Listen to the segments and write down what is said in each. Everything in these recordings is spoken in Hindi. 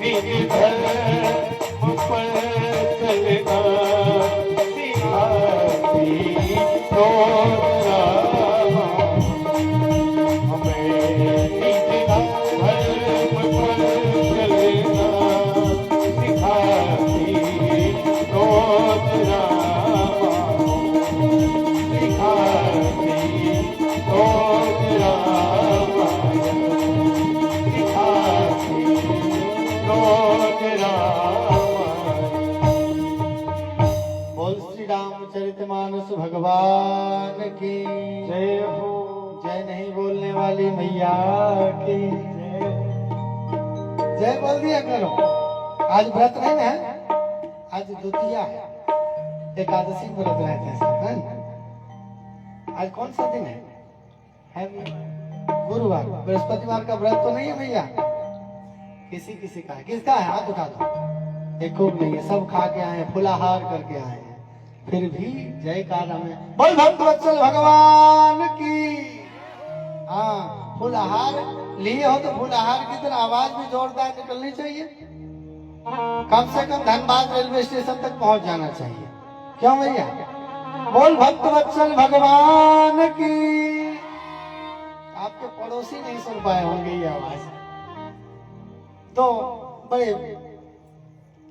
निज धर्म पर चलना सिखाती तो रामा। हमें निज धर्म पर चलना सिखाती तो रामा। सिखाती तो रामा। सिखाती तो रामा। बोल श्री रामचरितमानस भगवान की जय हो। जय नहीं बोलने वाली मैया की जय बोल दिया करो। आज व्रत नहीं है, आज द्वितीया है, एकादशी व्रत रहते हैं। आज कौन सा दिन है गुरुवार। बृहस्पतिवार का व्रत तो नहीं है भैया, किसी किसी का है। किसका है हाथ उठा दो। एक को नहीं है, सब खा के आए हैं, फुलाहार करके आए हैं, फिर भी जयकारा में बोल भक्त वत्सल भगवान की। हाँ, फुलाहार लिए हो तो फुलाहार की तरह आवाज भी जोरदार निकलनी चाहिए। कम से कम धनबाद रेलवे स्टेशन तक पहुंच जाना चाहिए। क्यों भैया? बोल भक्त वत्सल भगवान की। आपके पड़ोसी नहीं सुन पाए होंगे ये आवाज। तो बड़े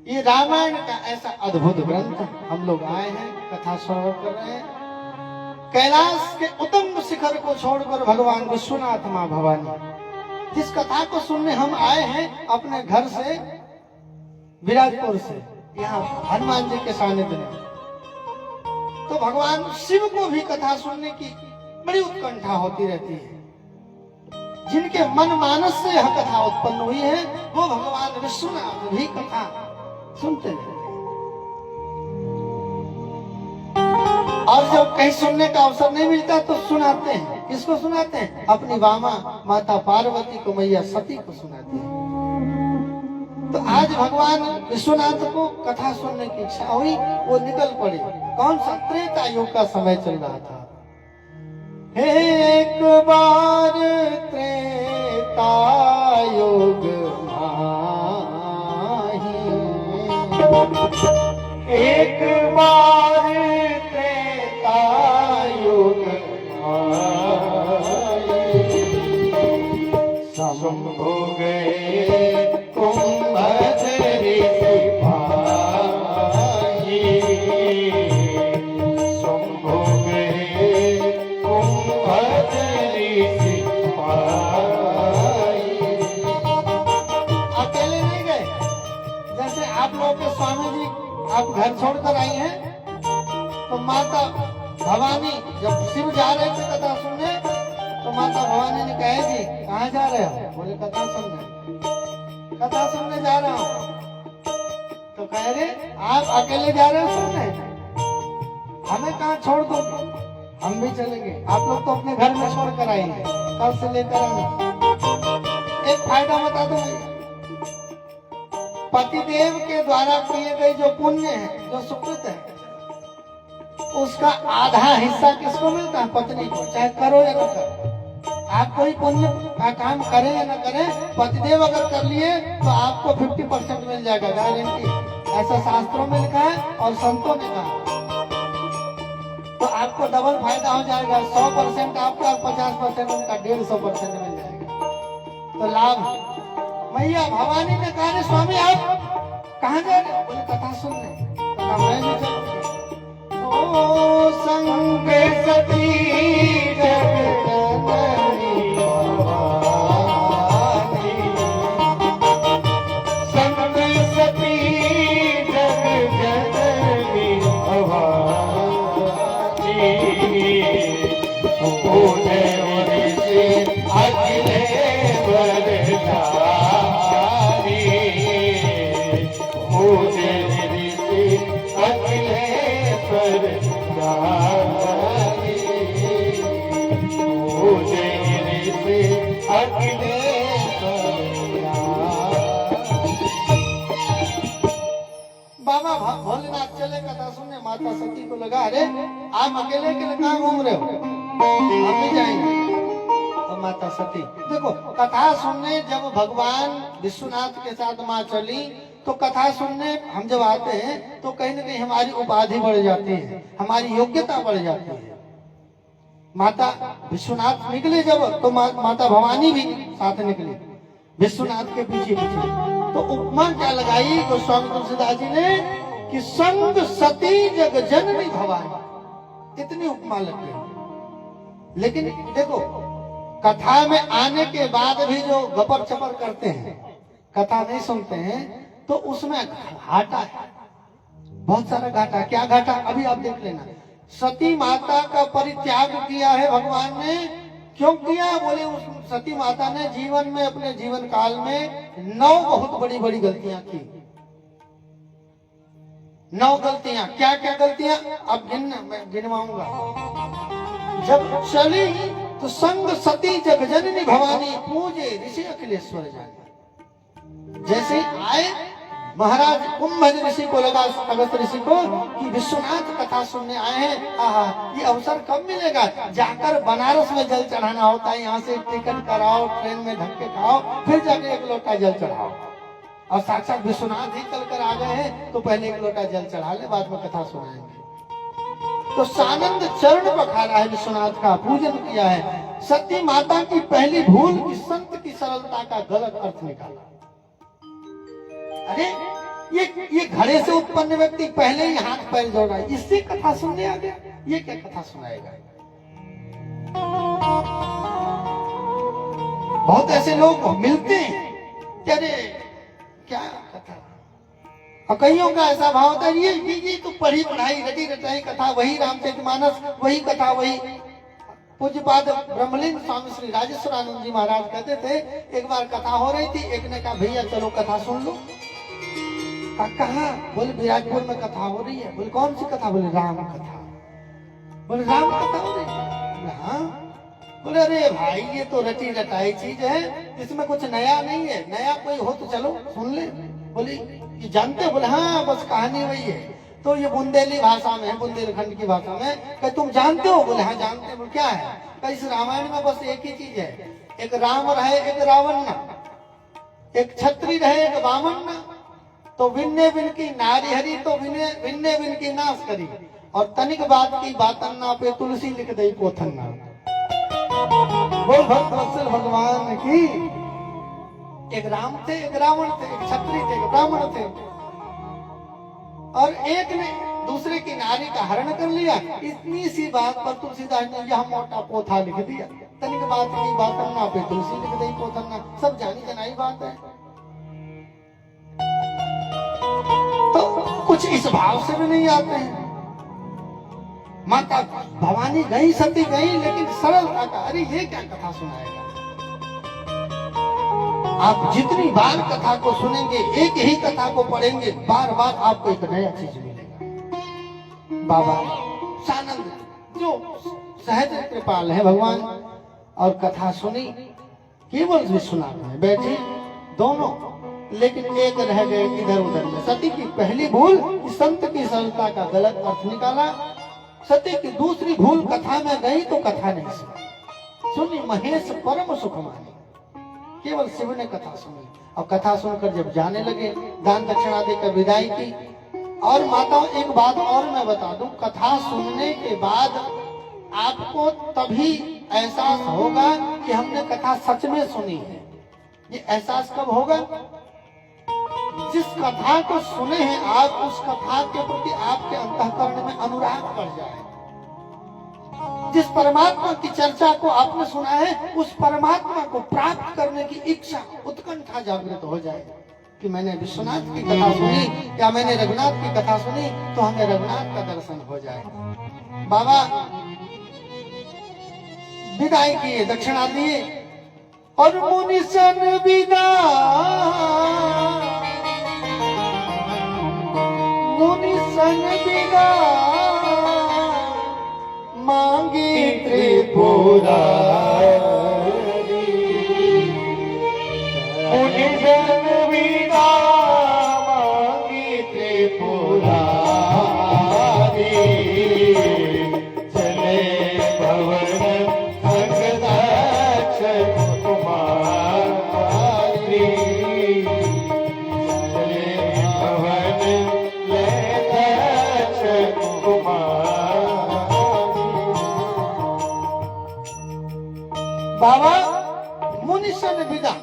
ये रामायण का ऐसा अद्भुत ग्रंथ हम लोग आए हैं, कथा श्रवण कर रहे हैं। कैलाश के उत्तम शिखर को छोड़कर भगवान विश्वनाथ मां भवानी, जिस कथा को सुनने हम आए हैं अपने घर से, विराजपुर से, यहाँ हनुमान जी के सानिध्य में। तो भगवान शिव को भी कथा सुनने की बड़ी उत्कंठा होती रहती है। जिनके मन मानस से यह कथा उत्पन्न हुई है, वो भगवान विश्वनाथ भी कथा सुनते रहते हैं। और जब कहीं सुनने का अवसर नहीं मिलता तो सुनाते हैं। किसको सुनाते हैं? अपनी वामा माता पार्वती को, मैया सती को सुनाते हैं। तो आज भगवान विश्वनाथ को कथा सुनने की इच्छा हुई, वो निकल पड़े। कौन सा? त्रेता युग का समय चल रहा था। एक बार त्रेता युग माही, एक बार त्रेता युग माही, शंभु गए कुंभधरी सिपाही। शंभु गए कुंभधरी सिपाही। अकेले नहीं गए। जैसे आप लोग के स्वामी जी आप घर छोड़कर आई हैं, तो माता भवानी जब शिव जा रहे थे कथा सुनने, तो माता भवानी ने कहा जी कहाँ जा रहे हो? बोले कथा सुनने। कथा सुनने जा रहा हूँ। तो कह रहे आप अकेले जा रहे हो सुनने, हमें कहाँ छोड़ दो, हम भी चलेंगे। आप लोग तो अपने घर में छोड़ कर आएंगे, कल से लेकर आना। एक फायदा बता दो, पतिदेव के द्वारा किए गए जो पुण्य है, जो सुकृत है, उसका आधा हिस्सा किसको मिलता है? पत्नी को, चाहे करो या न करो। आप कोई पुण्य का काम करें या न करें, पतिदेव अगर कर लिए तो आपको 50% मिल जाएगा, गारंटी। ऐसा शास्त्रों में लिखा है और संतों ने कहा। तो आपको डबल फायदा हो जाएगा। 100% आपका, 50% उनका, 150% मिल जाएगा। तो लाभ। मैया भवानी ने कहा स्वामी आप कहाँ जा रहे? बोले कथा सुनने। कहा मैं भी चलूंगी। ओ संग सती जगदनी भवानी, संग सती जगदनी भवानी। पूजे उनसे अखिले वरदानी। पूजे उनसे अखिले वरदानी। पूजे उनसे अखिले बाबा भोलेनाथ चले कथा सुनने। माता सती को लगा अरे आप अकेले के लिए कहाँ घूम रहे हो, हम भी जाएंगे। तो माता सती। देखो कथा सुनने जब भगवान विश्वनाथ के साथ माँ चली तो कथा सुनने हम जब आते हैं तो कहीं ना कहीं हमारी उपाधि बढ़ जाती है, हमारी योग्यता बढ़ जाती है। माता विश्वनाथ निकले जब तो माता भवानी भी साथ निकली विश्वनाथ के पीछे पीछे। तो उपमा क्या लगाई गोस्वामी तुलसीदास जी ने कि संग सती जग जननी भवानी, इतनी उपमा लग गई। लेकिन देखो कथा में आने के बाद भी जो गपर चपर करते हैं, कथा नहीं सुनते हैं, तो उसमें घाटा है, बहुत सारा घाटा। क्या घाटा अभी आप देख लेना। सती माता का परित्याग किया है भगवान ने। क्यों किया? बोले उस सती माता ने जीवन में, अपने जीवन काल में 9 बहुत बड़ी बड़ी गलतियां की। 9 गलतियां। क्या क्या गलतियां अब गिनवाऊंगा। जब चली तो संग सती जग जननी भवानी, पूजे ऋषि अखिलेश्वर जाने। जैसे आए महाराज कुंभज ऋषि को लगा, अगस्त ऋषि को, कि विश्वनाथ कथा सुनने आए हैं, आहा ये अवसर कब मिलेगा। जाकर बनारस में जल चढ़ाना होता है, यहाँ से टिकट कराओ, ट्रेन में धक्के खाओ, फिर जाके 1 लोटा जल चढ़ाओ। और साक्षात विश्वनाथ ही चल कर आ गए हैं तो पहले 1 लोटा जल चढ़ा ले, बाद में कथा सुनाएंगे। तो सानंद चरण पखारा है, विश्वनाथ का पूजन किया है। सती माता की पहली भूल कि संत की सरलता का गलत अर्थ निकाला। अरे ये घड़े से उत्पन्न व्यक्ति पहले ही हाथ पैर जोड़ रहा है, इससे कथा सुनने आ गया, ये क्या कथा सुनाएगा। बहुत ऐसे लोग मिलते हैं कि अरे क्या कथा। और कईयों का ऐसा भाव होता है ये तो पढ़ी पढ़ाई रटी रटाई कथा, वही रामचरितमानस, वही कथा, वही। पूज्यपाद ब्रह्मलीन स्वामी श्री राजेश्वरानंद जी महाराज कहते थे, एक बार कथा हो रही थी, एक ने कहा भैया चलो कथा सुन लो। कहा? बोले विराटपुर में कथा हो रही है। बोले कौन सी कथा? बोले राम कथा। बोले राम कथा हो रही है? हाँ। बोले अरे भाई ये तो रटी रटाई चीज है, इसमें कुछ नया नहीं है, नया कोई हो तो चलो सुन ले। बोले ये जानते? बोले हाँ बस कहानी वही है। तो ये बुंदेली भाषा में है, बुंदेलखंड की भाषा में। कहे तुम जानते हो? बोले हाँ जानते हैं। बोले क्या है? कहे इस रामायण में बस एक ही चीज है, एक राम रहे एक रावण ना, एक छत्री रहे एक वामन ना, तो विन्ने विन की नारी हरी तो विन्ने विन की नाश करी, और तनिक बात की बातन्ना पे तुलसी लिख दई पोथन्ना। बोल भक्त वत्सल भगवान की। एक राम थे, एक रावण थे, एक छत्री थे, एक ब्राह्मण थे, और एक ने दूसरे की नारी का हरण कर लिया। इतनी सी बात पर तुलसीदास ने यह मोटा पोथा लिख दिया, तनिक बात की बातन्ना पे तुलसी लिख दई पोथन्ना। सब जानी जनाई बात है। तो कुछ इस भाव से भी नहीं आते हैं। माता भवानी गई, सती गई, लेकिन सरलता का, अरे ये क्या कथा सुनाएगा। आप जितनी बार कथा को सुनेंगे, एक ही कथा को पढ़ेंगे, बार बार आपको एक नया चीज मिलेगा। बाबा सानंद जो सहज कृपाल है भगवान, और कथा सुनी केवल विश्वनाथ में बैठे दोनों, लेकिन एक रह गए इधर उधर में। सती की पहली भूल कि संत की सरलता का गलत अर्थ निकाला। सती की दूसरी भूल, कथा में गई तो कथा नहीं सुनी। सुनी महेश परम सुख मानी, केवल शिव ने कथा सुनी। और कथा सुनकर जब जाने लगे, दान दक्षिणा देकर विदाई की। और माताओं एक बात और मैं बता दूं, कथा सुनने के बाद आपको तभी एहसास होगा कि हमने कथा सच में सुनी है। ये एहसास कब होगा? जिस कथा को सुने हैं आप, उस कथा के प्रति आपके अंतःकरण में अनुराग बढ़ जाए। जिस परमात्मा की चर्चा को आपने सुना है, उस परमात्मा को प्राप्त करने की इच्छा, उत्कंठा जागृत हो जाए कि मैंने विश्वनाथ की कथा सुनी या मैंने रघुनाथ की कथा सुनी, तो हमें रघुनाथ का दर्शन हो जाए। बाबा विदाई किए, दक्षिणा दिए, और मुनि सन विदा, मुनि सन विदा मांगी त्रिपुरारी। मुनि सन विदा मांगी त्रिपुरारी, चले भवन संग दक्षिणारी। बाबा मुनिशन विदा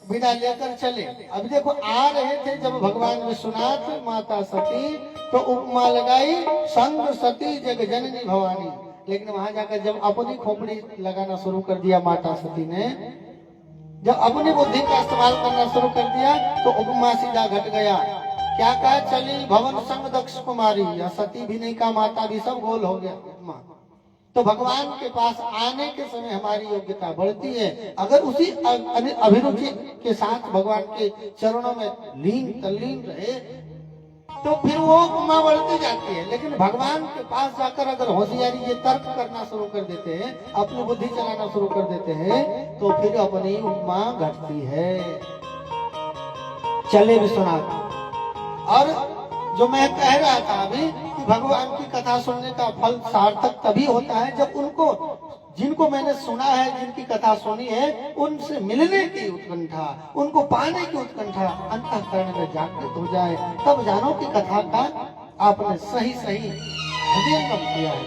विदा लेकर चले। अब देखो आ रहे थे जब भगवान विश्वनाथ माता सती तो उपमा लगाई संग सती जग जननी भवानी, लेकिन वहां जाकर जब अपनी खोपड़ी लगाना शुरू कर दिया माता सती ने, जब अपनी बुद्धि का इस्तेमाल करना शुरू कर दिया तो उपमा सीधा घट गया। क्या कहा, चली भवन संग दक्ष कुमारी, या सती भी नहीं कहा, माता भी, सब गोल हो गया उपमा। तो भगवान के पास आने के समय हमारी योग्यता बढ़ती है, अगर उसी अभिरुचि के साथ भगवान के चरणों में लीन तल्लीन रहे तो फिर वो उपमा बढ़ती जाती है। लेकिन भगवान के पास जाकर अगर होशियारी ये तर्क करना शुरू कर देते हैं, अपनी बुद्धि चलाना शुरू कर देते हैं, तो फिर अपनी उपमा घटती है। चले विश्वनाथ। और जो मैं कह रहा था अभी कि भगवान की कथा सुनने का फल सार्थक तभी होता है जब उनको, जिनको मैंने सुना है, जिनकी कथा सुनी है, उनसे मिलने की उत्कंठा, उनको पाने की उत्कंठा अंतःकरण में जागृत हो जाए, तब जानो कि कथा का आपने सही सही हृदयंगम किया है।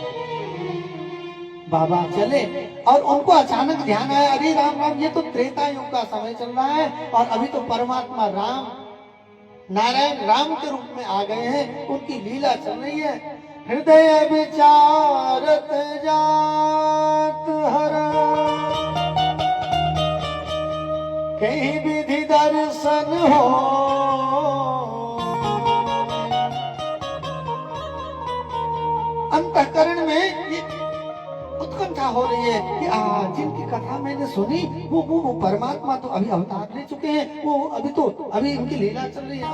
बाबा चले और उनको अचानक ध्यान आया, अरे राम राम, ये तो त्रेता युग का समय चल रहा है और अभी तो परमात्मा राम नारायण राम के रूप में आ गए हैं, उनकी लीला चल रही है। हृदय विचारत जात हरा, कहीं विधि दर्शन हो, अंतःकरण में ये उत्कंठा हो रही है कि जिनकी कथा मैंने सुनी वो परमात्मा तो अभी अवतार ले चुके हैं, वो अभी उनकी लीला चल रही है।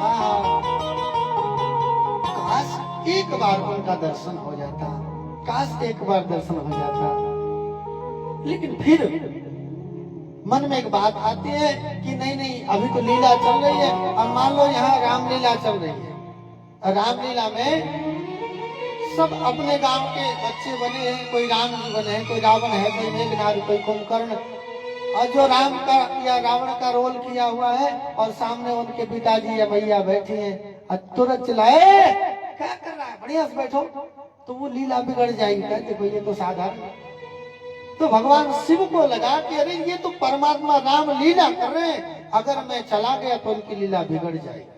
काश एक बार उनका दर्शन हो जाता, काश एक बार दर्शन हो जाता। लेकिन फिर मन में एक बात आती है कि नहीं अभी तो लीला चल रही है। अब मान लो यहाँ रामलीला चल रही है, रामलीला में सब अपने गांव के बच्चे बने हैं, कोई राम जी बने हैं, कोई रावण है, कोई मेघनाद, कोई कुंभकर्ण, और जो राम का या रावण का रोल किया हुआ है और सामने उनके पिताजी या भैया बैठे हैं और तुरंत चिल्लाए, क्या कर रहा है, बढ़िया से बैठो, तो वो लीला बिगड़ जाएगी। देखो ये तो साधारण। तो भगवान शिव को लगा कि अरे ये तो परमात्मा राम लीला कर रहे हैं, अगर मैं चला गया तो उनकी लीला बिगड़ जाएगी।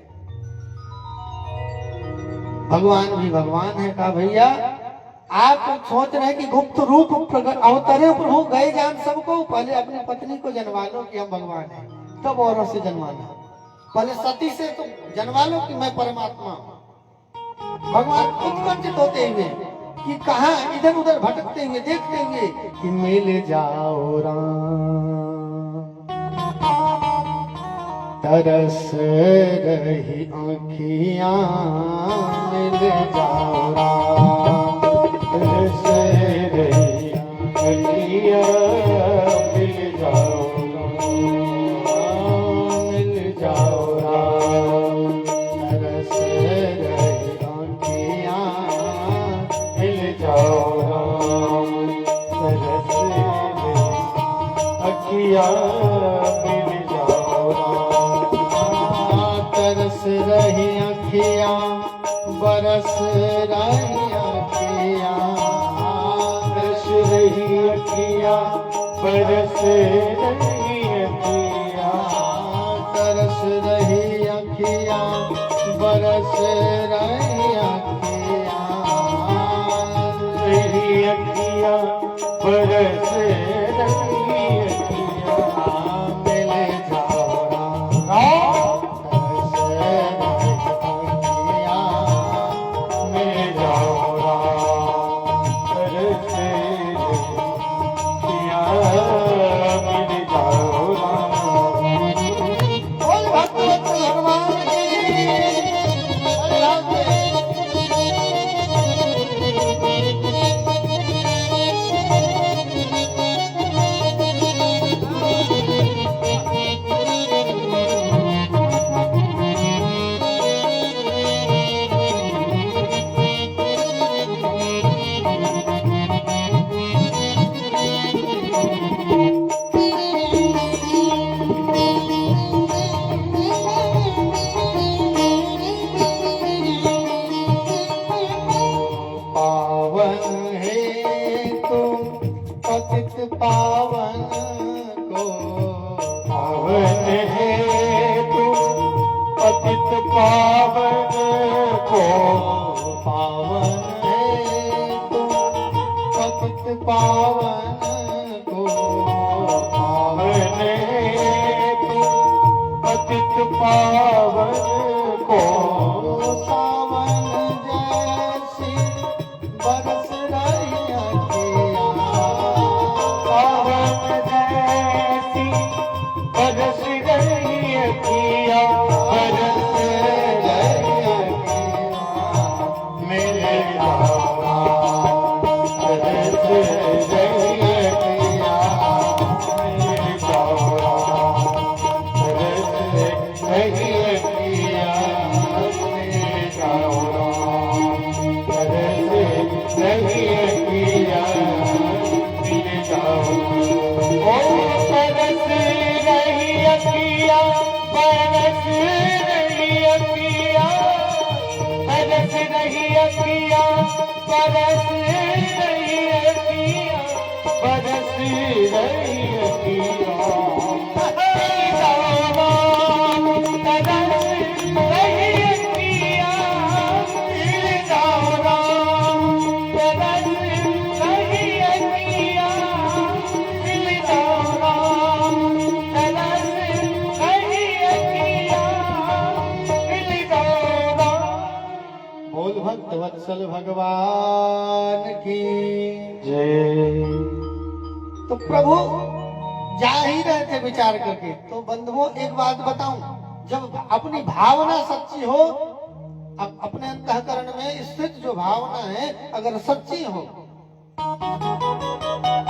भगवान भी भगवान है, कहा भैया आप सोच रहे हैं कि गुप्त रूप अवतरे प्रभु, गए जान सबको, पहले अपनी पत्नी को जनवा लो कि हम भगवान हैं, तब औरों से जनवाना। पहले सती से तो जनवा लो कि मैं परमात्मा हूं। भगवान उत्कंठित होते हुए कि कहा इधर उधर भटकते हुए देखते हुए कि मिल जाओ राम, तरस रही आँखियां, मिल जाओ राम, तरस रही आँखियां, मिल जाओ राम, मिल जाओ राम, तरस रही आँखियां, मिल जाओ राम, तरस रही आँखियां, मिल जाओ राम, तरस रही अखियां, बरस रही अखियां, बरस रही अखियां, बरस रही अखियां, तरस रही अखियां, बरस रही अखियां, रही अखियां, बरस रही अखियां, मिल जाओ राम, पावन को पावन है तू, पतित पावन को पावन है तू, पतित पावन को सावन जैसी बरस रही अखियाँ, पावन जैसी बरस रही अखियाँ, बरस रही अखियाँ, मेरे रामा बरस रही अखियाँ, मेरे रामा बरस रही अखियाँ, मेरे रामा बरस रही अखियाँ, मेरे रामा। ओ बरस रही अखियाँ, बरस रही अखियाँ, बरस रही अखियाँ, बरस रही अखियाँ, बरस रही अखियाँ। मेरे रामा बरस रही अखियाँ, मेरे रामा बरस रही अखियाँ, मेरे रामा बरस रही अखियाँ, मेरे रामा। बोल भक्त वत्सल भगवान की। जय। तो प्रभु जा ही रहे थे विचार करके। तो बंधुओं एक बात बताऊं, जब अपनी भावना सच्ची हो, अपने अंतःकरण में स्थित जो भावना है अगर सच्ची हो,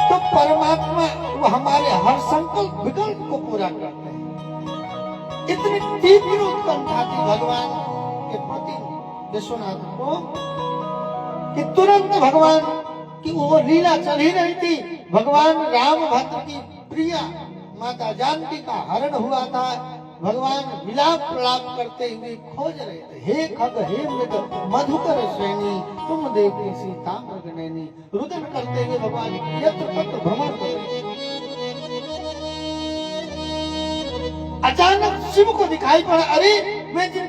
तो परमात्मा वो हमारे हर संकल्प विकल्प को पूरा करते हैं। इतनी तीव्र उत्कंठा थी भगवान के प्रति विश्वनाथ को कि तुरंत भगवान की वो लीला चल ही रही थी। भगवान राम भद्र की प्रिया माता जानकी का हरण हुआ था। भगवान विलाप प्रलाप करते हुए खोज रहे थे, हे खग हे मृग मधुकर श्रेणी तुम देवी सीता मृगनैनी। रुदन करते हुए भगवान यत्र तत्र भ्रमण कर रहे थे। अचानक शिव को दिखाई पड़ा, अरे मैं जिन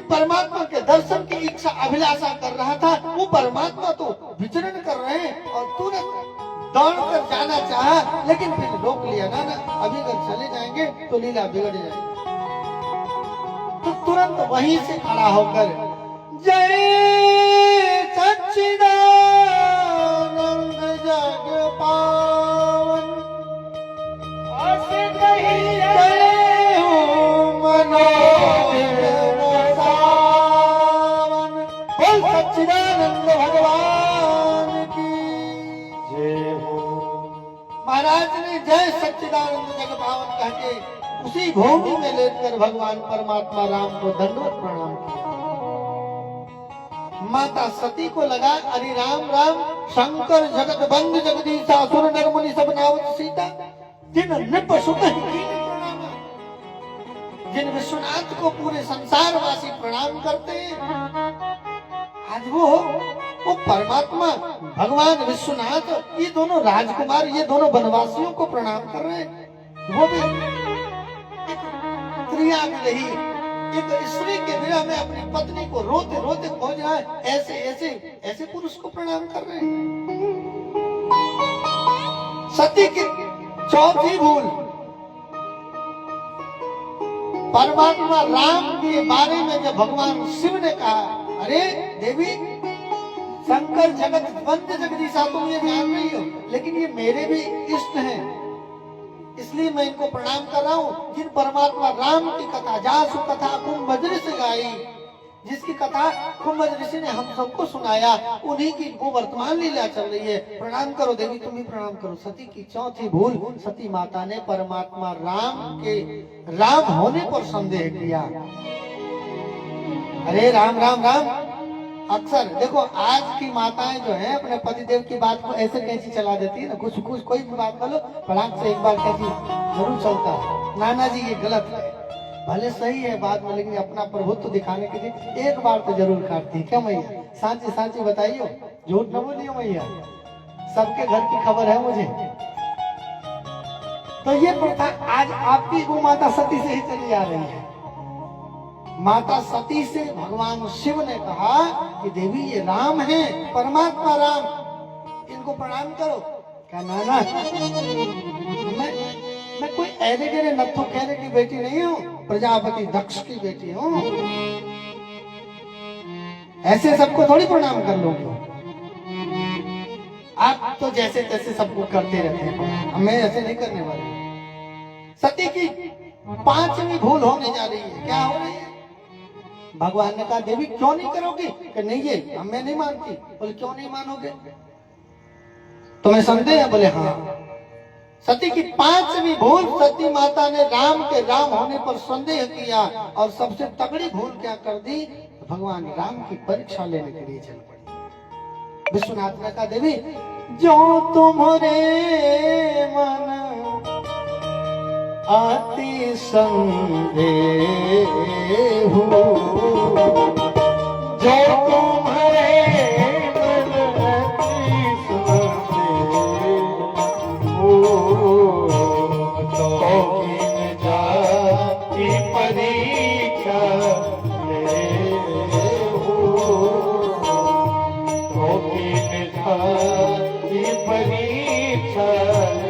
परमात्मा के दर्शन की इच्छा अभिलाषा कर रहा था, वो परमात्मा तो विचरण कर रहे हैं और तुरंत दौड़ कर जाना चाहा, लेकिन फिर रोक लिया ना, अभी अगर चले जाएंगे तो लीला बिगड़ जाएगी। तो तुरंत वहीं से खड़ा होकर जय सच्चिदानंद जग पावन जय हो मनोहर सावन। बोल सच्चिदानंद भगवान की जय हो। महाराज ने जय सच्चिदानंद जग पावन कह के उसी भूमि में लेटकर भगवान परमात्मा राम को दंडवत प्रणाम किया। माता सती को लगा, अरे राम राम शंकर जगत बंद जगदीश असुर नर मुनि सब नावत सीता जिन नृप सुख ही कीन प्रणाम। जिन विश्वनाथ को पूरे संसार वासी प्रणाम करते हैं, आज वो परमात्मा भगवान विश्वनाथ, ये दोनों राजकुमार, ये दोनों वनवासियों को प्रणाम कर रहे हैं। वो भी त्रिया विरही एक स्त्री के विरह में अपनी पत्नी को रोते रोते खोज रहा है, ऐसे ऐसे ऐसे पुरुष को प्रणाम कर रहे हैं। सती की चौथी भूल, परमात्मा राम के बारे में जब भगवान शिव ने कहा, अरे देवी शंकर जगत बंद जगदीशा तुम ये जान रही हो, लेकिन ये मेरे भी इष्ट हैं, इसलिए मैं इनको प्रणाम कर रहा हूँ। जिन परमात्मा राम की कथा जासु कथा कुंभ ऋषि गाई, जिसकी कथा कुंभ ऋषि ने हम सबको सुनाया, उन्हीं की वो वर्तमान लीला चल रही है। प्रणाम करो देवी, तुम भी प्रणाम करो। सती की चौथी भूल, सती माता ने परमात्मा राम के राम होने पर संदेह किया। अरे राम राम राम, अक्सर देखो आज की माताएं जो है अपने पतिदेव की बात को ऐसे कैसी चला देती है ना, कुछ कोई भी बात बोलो फटाक से एक बार कैसी जरूर चलता है। नाना जी ये गलत है, भले सही है बात में, लेकिन अपना प्रभुत्व दिखाने के लिए एक बार तो जरूर काटती है। क्या मैया सांची सांची बताइयो, झूठ न बोलियो मैया, सबके घर की खबर है मुझे। तो ये प्रथा आज आपकी गो माता सती से ही चली आ रही है। माता सती से भगवान शिव ने कहा कि देवी ये राम है, परमात्मा राम, इनको प्रणाम करो। क्या नाना, मैं कोई ऐरे गरे नत्थु कहने की बेटी नहीं हूँ, प्रजापति दक्ष की बेटी हूँ। ऐसे सबको थोड़ी प्रणाम कर लूंगी। आप तो जैसे तैसे सबको करते रहते हैं, मैं ऐसे नहीं करने वाली। सती की 5वीं भूल होने जा रही है। क्या हो रही है? भगवान ने कहा देवी क्यों नहीं करोगी? कि नहीं ये मैं नहीं मानती। बोले क्यों नहीं मानोगे? तुम्हें संदेह है? बोले हाँ। सती की 5वीं भूल, सती माता ने राम के राम होने पर संदेह किया और सबसे तगड़ी भूल क्या कर दी? भगवान राम की परीक्षा लेने के लिए चल पड़ी। विश्वनाथ ने कहा देवी जो तुम्हारे मन आती संदेह हो, जो तुम्हारे मन अति संदेह हो, तो किन जाति परीक्षा ले हो, तो किन जाति परीक्षा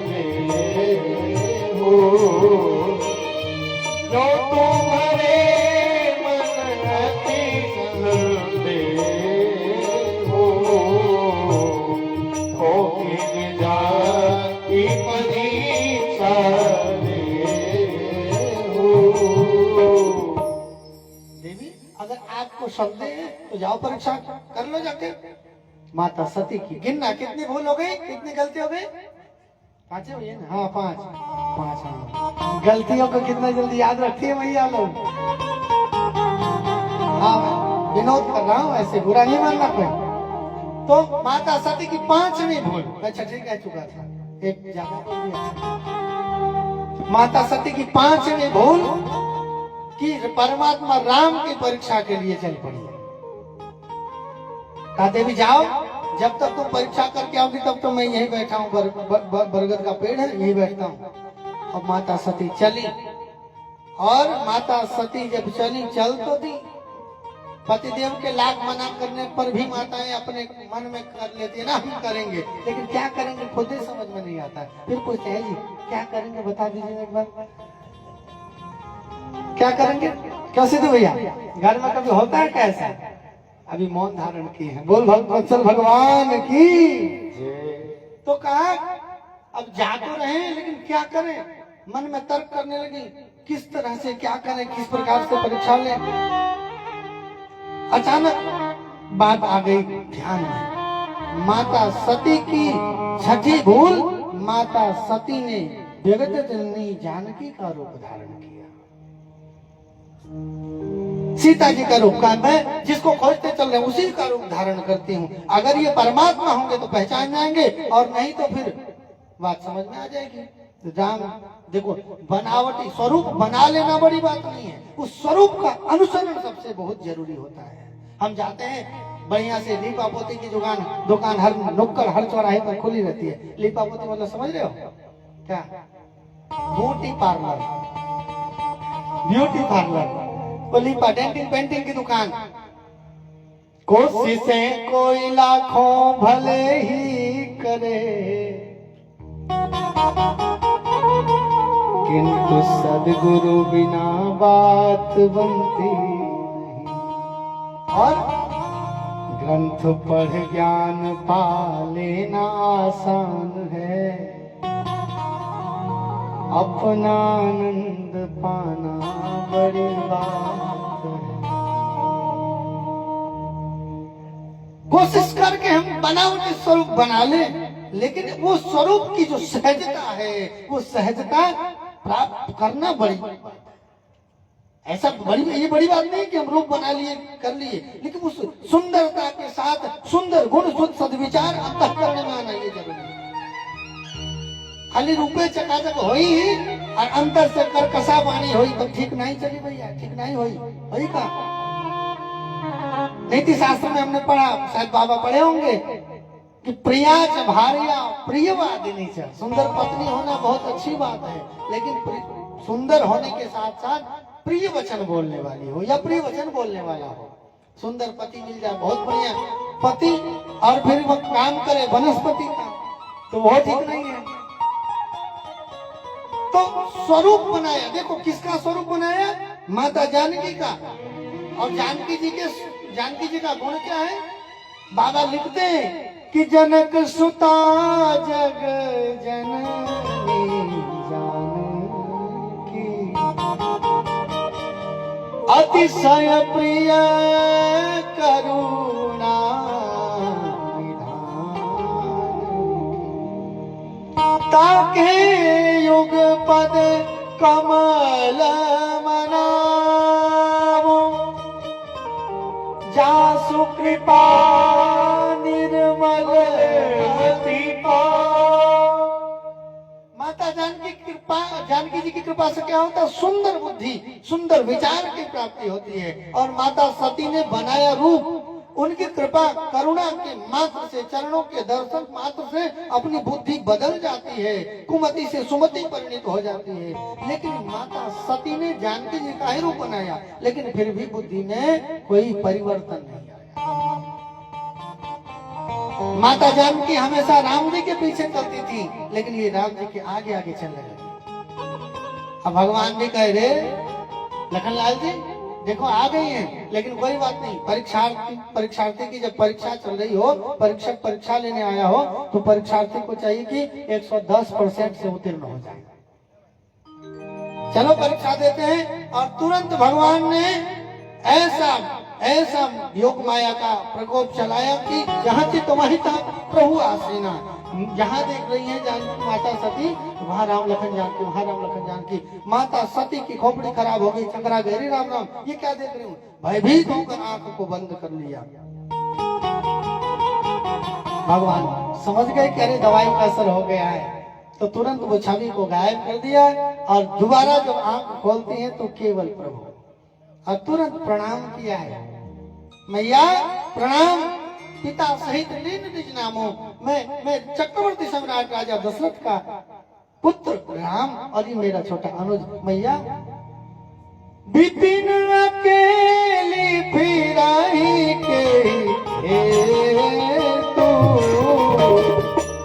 ले हो, जो तुम्हारे मन अति संदेह हो, तो किन जाति परीक्षा ले हो। देवी अगर आपको संदेह है तो जाओ परीक्षा कर लो जाके। माता सती की गिनना कितनी भूल हो गई, कितनी गलती हो गई? 5 हुई है ना? हाँ 5 हाँ। गलतियों को कितना जल्दी याद रखती है भैया लोग। हाँ मैं विनोद कर रहा हूँ, ऐसे बुरा नहीं मानना कोई। तो माता सती की 5वीं भूल, मैं छठी कह चुका था, एक ज्यादा। माता सती की 5वीं भूल कि परमात्मा राम की परीक्षा के लिए चल पड़ी। कहा देवी जाओ, जब तक तुम परीक्षा करके आओगी तब तो मैं यहीं बैठा हूँ, बरगद का पेड़ है यहीं बैठता हूँ। अब माता सती चली, और माता सती जब चली, चल तो दी, पतिदेव के लाख मना करने पर भी माताएं अपने मन में कर लेती है ना हम करेंगे, लेकिन क्या करेंगे खुद ही समझ में नहीं आता। फिर पूछते हैं जी क्या करेंगे, बता दीजिए एक बार, क्या करेंगे? क्यों सिद्धू भैया घर में कभी होता है कैसा? अभी मौन धारण किए हैं। बोल वत्सल भगवान की। तो कहा अब जा तो रहे लेकिन क्या करें, मन में तर्क करने लगी किस तरह से क्या करें, किस प्रकार से परीक्षा लें। अचानक बात आ गई ध्यान में, माता सती की छठी भूल, माता सती ने जगत जननी जानकी का रूप धारण किया। सीता जी का रूप का, मैं जिसको खोजते चल रहे उसी का रूप धारण करती हूँ। अगर ये परमात्मा होंगे तो पहचान जाएंगे, और नहीं तो फिर बात समझ में आ जाएगी। राम देखो, बनावटी स्वरूप बना लेना बड़ी बात नहीं है, उस स्वरूप का अनुसरण सबसे बहुत जरूरी होता है। हम जाते हैं बढ़िया से, लीपा पोती की दुकान हर नुक्कड़ हर चौराहे पर खुली रहती है। लीपा पोती मतलब समझ रहे हो क्या? ब्यूटी पार्लर, ब्यूटी पार्लर, लीपा डेंटिंग पेंटिंग की दुकान। कोशिशें कोई लाखों भले ही करे, किंतु सदगुरु बिना बात बनती नहीं। और ग्रंथ पढ़ ज्ञान पा लेना आसान है, अपना आनंद पाना बड़ी बात है। कोशिश करके हम बनावटी स्वरूप बना ले, लेकिन वो स्वरूप की जो सहजता है, वो सहजता प्राप्त करना बड़ी बात है। ऐसा ये बड़ी बात नहीं कि हम रूप बना लिए कर लिए, लेकिन उस सुंदरता के साथ सुंदर गुण शुद्ध सद्विचार अंतःकरण में आना ये जरूरी है। खाली रूपे चकाचक होई और अंतर से करकसा वाणी होई तो ठीक नहीं चली भैया, ठीक नहीं होई का। नीति शास्त्र में हमने पढ़ा, शायद बाबा पढ़े होंगे, कि प्रियाच भार्या प्रियवादिनी च। सुंदर पत्नी होना बहुत अच्छी बात है, लेकिन सुंदर होने के साथ साथ प्रिय वचन बोलने वाली हो या प्रिय वचन बोलने वाला हो। सुंदर पति मिल जाए बहुत बढ़िया, पति और फिर वो काम करे वनस्पति का, तो वो ठीक नहीं है। तो स्वरूप बनाया, देखो किसका स्वरूप बनाया, माता जानकी का। और जानकी जी का गुण क्या है, बाबा लिखते हैं कि जनक सुता जग जननी जानकी, अतिशय प्रिय करुणा निधान, ताके युग पद कमल मनावो, जासु कृपा निर्मल गति पाओ। माता जानकी जी की कृपा से क्या होता है, सुंदर बुद्धि सुंदर विचार की प्राप्ति होती है। और माता सती ने बनाया रूप, उनकी कृपा करुणा के मात्र से, चरणों के दर्शन मात्र से अपनी बुद्धि बदल जाती है, कुमति से सुमति परिणित हो जाती है। लेकिन माता सती ने जानकी जी का ही रूप बनाया, लेकिन फिर भी बुद्धि में कोई परिवर्तन नहीं आया। माता जानकी हमेशा राम जी के पीछे चलती थी, लेकिन ये राम जी के आगे आगे चलने लगी। अब भगवान भी कह रहे लखनलाल जी देखो आ गई हैं, लेकिन कोई बात नहीं, परीक्षार्थी की जब परीक्षा चल रही हो, परीक्षक परीक्षा लेने आया हो, तो परीक्षार्थी को चाहिए कि 110% से उत्तीर्ण हो जाए। चलो परीक्षा देते हैं। और तुरंत भगवान ने ऐसा योग माया का प्रकोप चलाया कि जहाँ थी तुम्हारी था प्रभु आसीना। जहाँ देख रही है जानकी माता सती, वहाँ राम लखन जानकी, वहाँ राम लखन जानकी। माता सती की खोपड़ी खराब हो गई, चंद्रा गहरी राम राम, ये क्या देख रही हूँ, भयभीत होकर आंख को बंद कर लिया। भगवान समझ गए कि अरे दवाई का असर हो गया है, तो तुरंत वो छवि को गायब कर दिया। और दोबारा जब आंख खोलती है तो केवल प्रभु, और तुरंत प्रणाम किया है, मैया प्रणाम, पिता सहित निज नामों, मैं चक्रवर्ती सम्राट राजा दशरथ का पुत्र राम, और ये मेरा छोटा अनुज। मैया बिपिन अकेली फिराई के तू,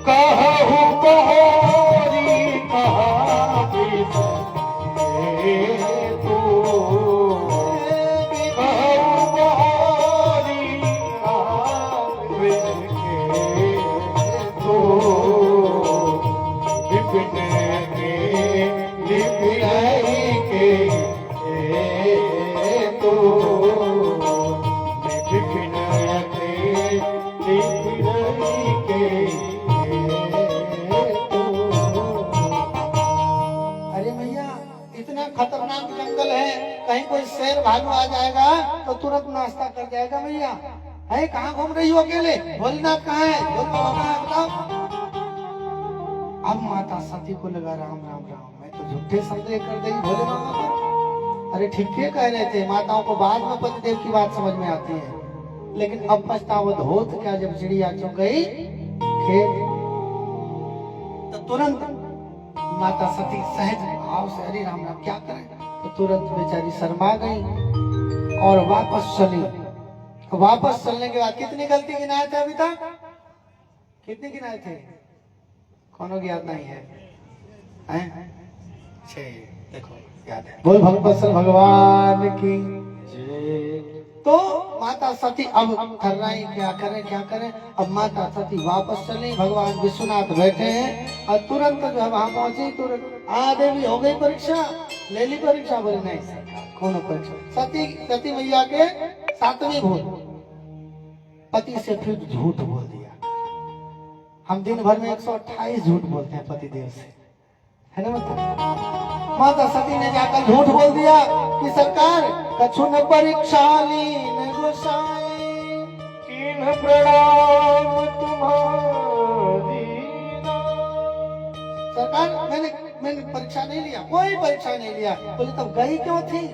कहु बहोरी कहा तू, कहु बहोरी कहा तू, विपिन के लिपिराई के तू, विपिन के लिपिराई के खतरनाक जंगल है, कहीं कोई शेर भालू आ जाएगा तो तुरंत नाश्ता कर जाएगा। भैया है कहाँ घूम रही हो अकेले, भोलेनाथ कहाँ है, भोले बाबा कहाँ है बताओ। अब माता सती को लगा राम राम राम, मैं तो झूठे संदेह कर गई भोले बाबा पर। अरे ठीक है कह रहे थे, माताओं को बाद में पतिदेव की बात समझ में आती है, लेकिन अब पछतावत होत क्या, जब चिड़िया चुग गई खेत, तो तुरंत माता सती सहज भाव से हरि राम राम क्या करें, तो तुरंत बेचारी शर्मा गई और वापस चली। वापस चलने के बाद कितनी गलती गिनाए थे अभी तक, कितनी गिनाए थे, कौनों की याद नहीं है, देखो याद है, बोल भगवत भगवान की। तो माता सती अब खर्राई क्या करें। अब माता सती वापस चली, भगवान विश्वनाथ बैठे हैं, और तुरंत जो है वहां पहुंची, तुरंत देवी हो गई परीक्षा, ले ली परीक्षा, बोली नहीं कौन परीक्षा, सती मैया के 7वीं भूल, पति से फिर झूठ बोल दिया। हम दिन भर में 128 झूठ बोलते हैं पति देव से, है ना मतलब। माता सती ने जाकर झूठ बोल दिया कि सरकार कछु न परीक्षा लीन गोसाई, कीन प्रणाम तुम्हारी। सरकार मैंने परीक्षा नहीं लिया, कोई परीक्षा नहीं लिया। बोले तब गई क्यों थी,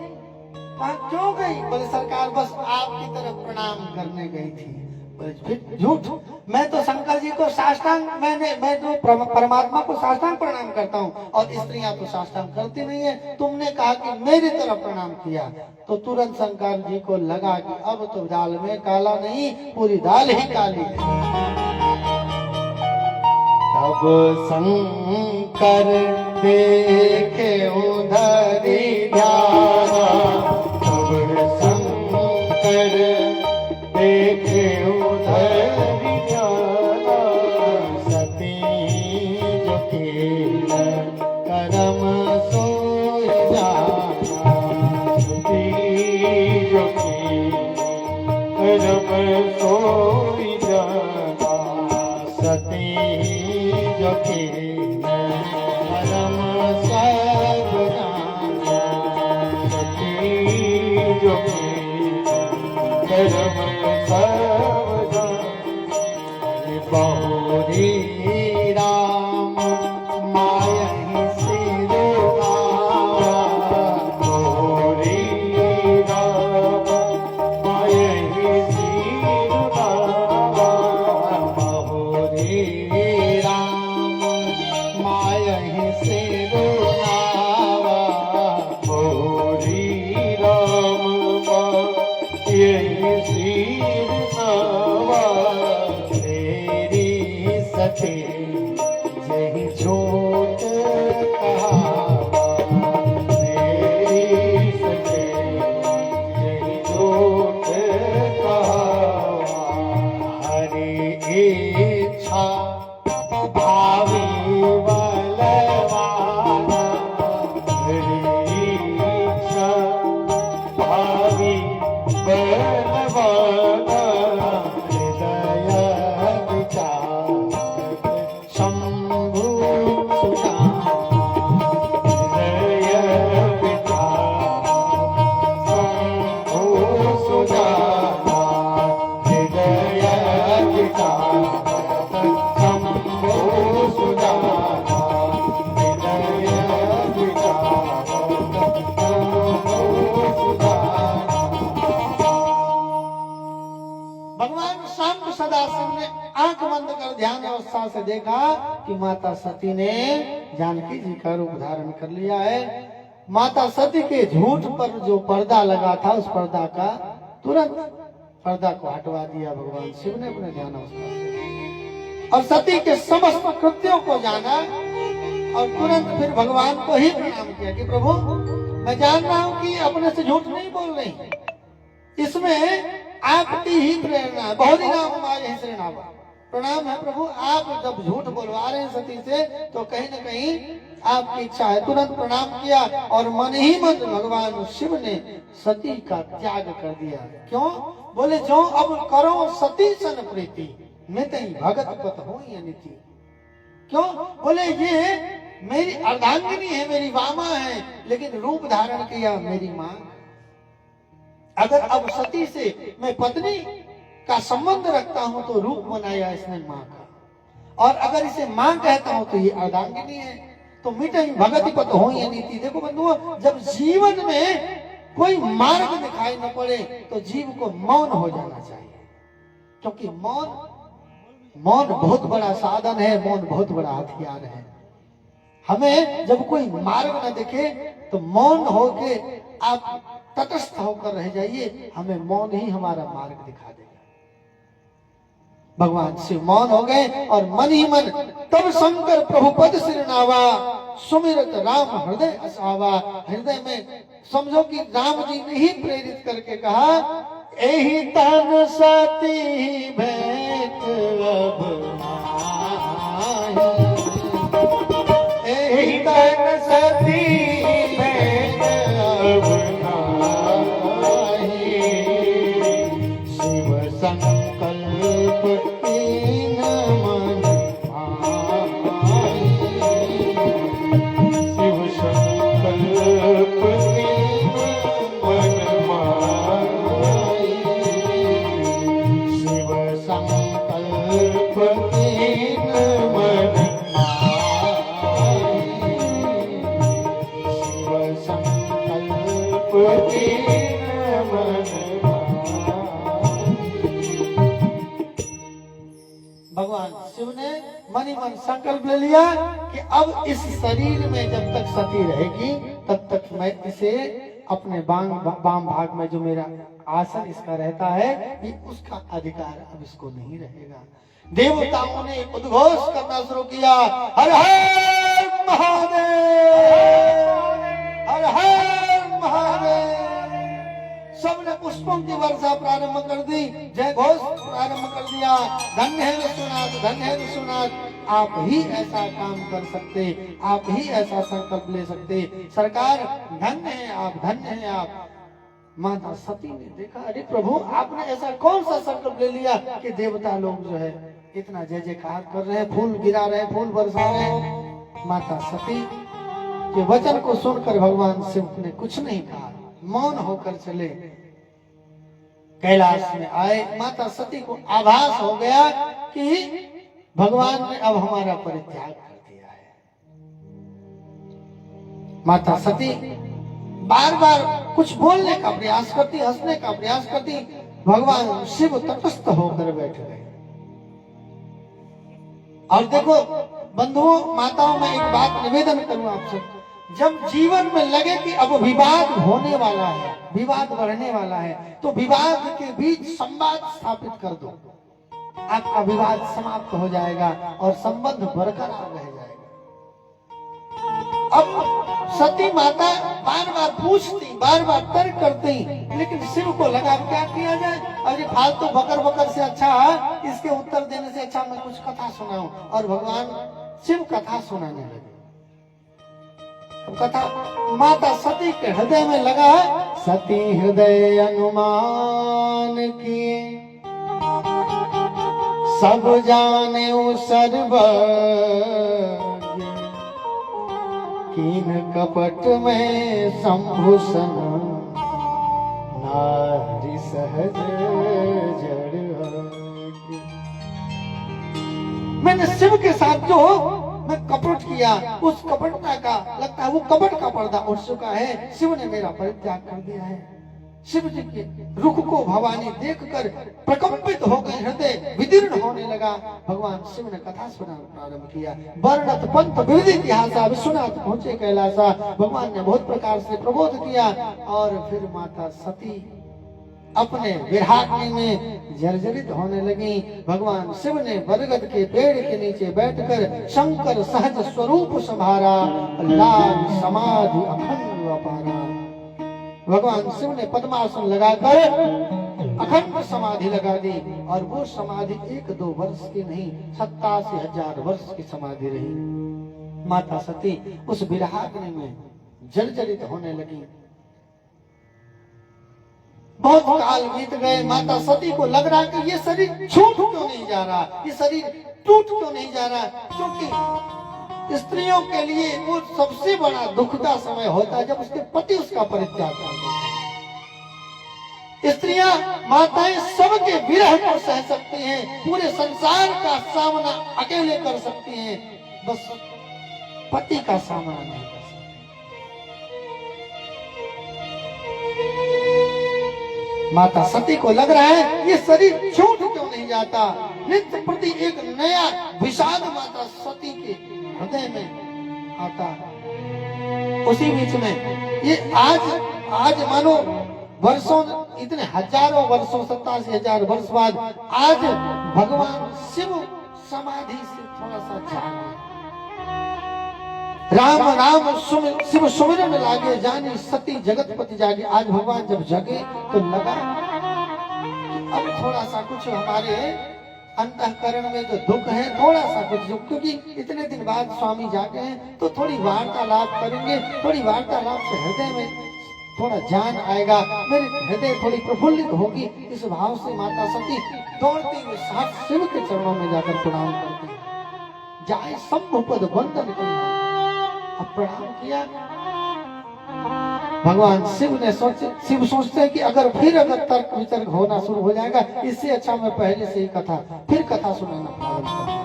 कहाँ क्यों गई, बोले सरकार बस आपकी तरफ प्रणाम करने गई थी। फिर झूठ। मैं तो शंकर जी को साष्टांग, मैं तो परमात्मा को साष्टांग प्रणाम करता हूँ और स्त्रियां तो साष्टांग करती नहीं है। तुमने कहा कि मेरी तरफ प्रणाम किया तो तुरंत शंकर जी को लगा कि अब तो दाल में काला नहीं, पूरी दाल ही काली है। तब शंकर देखे उधर ध्यान, तब शंकर देखे उधर ध्यान, सती जो खेल करम सोई जाना, सती जो करम सोई जाना, सती जो खेल करम सब जाना, सती जो करम सब जाने। बहुरी राम मायहि सिरुनावा, बहुरी राम मायहि सिरुनावा, बहुरी राम मायहि सिरुनावा, बहुरी राम मायहि सिरुनावा, तेरी सती यही झूठ कहावा, तेरी सती यही झूठ कहावा, हरि इच्छा भावी बलवाना, हरि इच्छा भावी बलवाना, हृदय विचार शंभु सुजान, हृदय विचार शंभु सुजाना, हृदय विचार शंभु सुजाना, हृदय विचार शंभु सुजाना। भगवान शांत सदाशिव ने आंख बंद कर ध्यान अवस्था से देखा कि माता सती ने जानकी जी का रूप धारण कर लिया है। माता सती के झूठ पर जो पर्दा लगा था उस पर्दा का तुरंत पर्दा को हटवा दिया भगवान शिव ने अपने ध्यान अवस्था से, और सती के समस्त कृत्यों को जाना और तुरंत फिर भगवान को ही प्रणाम किया कि प्रभु मैं जान रहा हूँ कि अपने से झूठ नहीं बोल रही, इसमें आपकी ही प्रेरणा है। बहुत ही नाम हमारे श्रीनावा प्रणाम है प्रभु, आप जब झूठ बोलवा रहे हैं सती से तो कहीं न कहीं आपकी इच्छा है। तुरंत प्रणाम किया और मन ही मन भगवान शिव ने सती का त्याग कर दिया। क्यों? बोले जो अब करो सती सन प्रीति, मित ही भगत पत हो नीति। क्यों? बोले ये मेरी अर्धांगिनी है, मेरी वामा है, लेकिन रूप धारण किया मेरी मां। अगर अब सती से मैं पत्नी का संबंध रखता हूं तो रूप बनाया इसने मां का, और अगर इसे मां कहता हूं तो ये अर्धांगिनी है, तो मिटे भगति पत हो ये नीति। देखो बंधुओं, जब जीवन में कोई मार्ग दिखाई न पड़े तो जीव को मौन हो जाना चाहिए, क्योंकि मौन बहुत बड़ा साधन है, मौन बहुत बड़ा हथियार है। हमें जब कोई मार्ग न दिखे तो मौन होके आप तटस्थ होकर रह जाइए, हमें मौन ही हमारा मार्ग दिखा देगा। भगवान शिव मौन हो गए और मन ही मन तब शंकर प्रभु पद सिरनावा, सुमिरत राम हृदय असावा। हृदय में समझो कि राम जी ने ही प्रेरित करके कहा, एही तन सती भेंट अब नाही, एही तन सती भेंट अब नाही, शिव संकल्प कीन मन भाई, शिव संकल्प कीन मन माई, शिव संकल्प कीन मन भाई, शिव संकल्प कीन मन भाई। भगवान शिव ने मनी मन संकल्प ले लिया कि अब इस शरीर में जब तक सती रहेगी तब तक मैं इसे अपने बाम भाग में जो मेरा आसन इसका रहता है ये उसका अधिकार अब इसको नहीं रहेगा। देवताओं ने उद्घोष करना शुरू किया, हर हर महादेव, हर हर महादेव। सबने पुष्पों की वर्षा प्रारंभ कर दी, जय घोष प्रारंभ कर दिया। धन्य है विश्वनाथ, धन्य है विश्वनाथ, आप ही ऐसा काम कर सकते, आप ही ऐसा संकल्प ले सकते। सरकार धन्य है आप, धन्य है आप। माता सती ने देखा, अरे प्रभु आपने ऐसा कौन सा संकल्प ले लिया कि देवता लोग जो है इतना जय जयकार कर रहे हैं, फूल गिरा रहे हैं, फूल बरसा रहे हैं। माता सती के वचन को सुनकर भगवान शिव ने कुछ नहीं कहा, मौन होकर चले कैलाश में आए। माता सती को आभास हो गया कि भगवान ने अब हमारा परित्याग कर दिया है। माता सती बार बार कुछ बोलने का प्रयास करती, हंसने का प्रयास करती, भगवान शिव तटस्थ होकर बैठ गए। और देखो बंधुओं माताओं, मैं एक बात निवेदन करूं आपसे, जब जीवन में लगे कि अब विवाद होने वाला है, विवाद बढ़ने वाला है, तो विवाद के बीच संवाद स्थापित कर दो, आपका विवाद समाप्त हो जाएगा और संबंध बरकरार रह जाएगा। अब सती माता बार बार पूछती, बार बार तर्क करती, लेकिन शिव को लगा क्या किया जाए, अरे फालतू बकर बकर से अच्छा इसके उत्तर देने से अच्छा मैं कुछ कथा सुनाऊं। और भगवान शिव कथा सुनाने लगे। कथा माता सती के हृदय में लगा, सती हृदय अनुमान किए, सब जाने सर्वज्ञ, कीन कपट में संभूषण, नारी सहज जड़। मैंने शिव के साथ जो मैं कपट किया, उस कपटता का लगता है वो कपट का पर्दा उठ चुका है। शिव ने मेरा परित्याग कर दिया है। शिव जी के रुख को भवानी देखकर प्रकंपित हो गए, हृदय विदीर्ण होने लगा। भगवान शिव ने कथा सुनाना प्रारंभ किया। वर्णत पंथ विविध इतिहासा, विश्वनाथ पहुंचे कैलासा। भगवान ने बहुत प्रकार से प्रबोध किया और फिर माता सती अपने विराग्नि में जर्जरित होने लगी। भगवान शिव ने बरगद के पेड़ के नीचे बैठकर शंकर सहज स्वरूप संभारा, लाल समाधि अखंड अपारा। भगवान शिव ने पद्मासन लगाकर अखंड समाधि लगा दी और वो समाधि 1-2 वर्ष की नहीं, 87,000 वर्ष की समाधि रही। माता सती उस विराग्नि में जर्जरित होने लगी। बहुत काल बीत गए। माता सती को लग रहा कि ये शरीर छूट क्यों नहीं जा रहा, ये शरीर टूट क्यों नहीं जा रहा, क्योंकि स्त्रियों के लिए वो सबसे बड़ा दुख का समय होता है जब उसके पति उसका परित्याग कर देते हैं। स्त्रियां माताएं सबके विरह को सह सकती हैं, पूरे संसार का सामना अकेले कर सकती हैं, बस पति का सामना नहीं कर सकती। माता सती को लग रहा है ये शरीर छूट क्यों नहीं जाता। नित्य प्रति एक नया विषाद माता सती के हृदय में आता। उसी बीच में ये आज मानो वर्षों, इतने हजारों वर्षों, 87,000 वर्ष बाद आज भगवान शिव समाधि से थोड़ा सा जागे। राम राम शिव सुमिरन लागे, जानी सती जगतपति जागे। आज भगवान जब जगे तो लगा अब थोड़ा सा कुछ हमारे अंतःकरण में जो दुख है, थोड़ा सा कुछ दुख, क्योंकि इतने दिन बाद स्वामी जागे हैं तो थोड़ी वार्तालाप करेंगे, थोड़ी वार्तालाप से हृदय में थोड़ा जान आएगा, मेरी हृदय थोड़ी प्रफुल्लित होगी। इस भाव से माता सती दौड़ती हुई साथ शिव के चरणों में जाकर प्रणाम करती, जाए शंभुपद वंदन करना। अब प्रणाम किया। भगवान शिव ने शिव सोचते हैं कि अगर तर्क वितर्क होना शुरू हो जाएगा, इससे अच्छा मैं पहले से ही फिर कथा सुनाना प्रारंभ कर।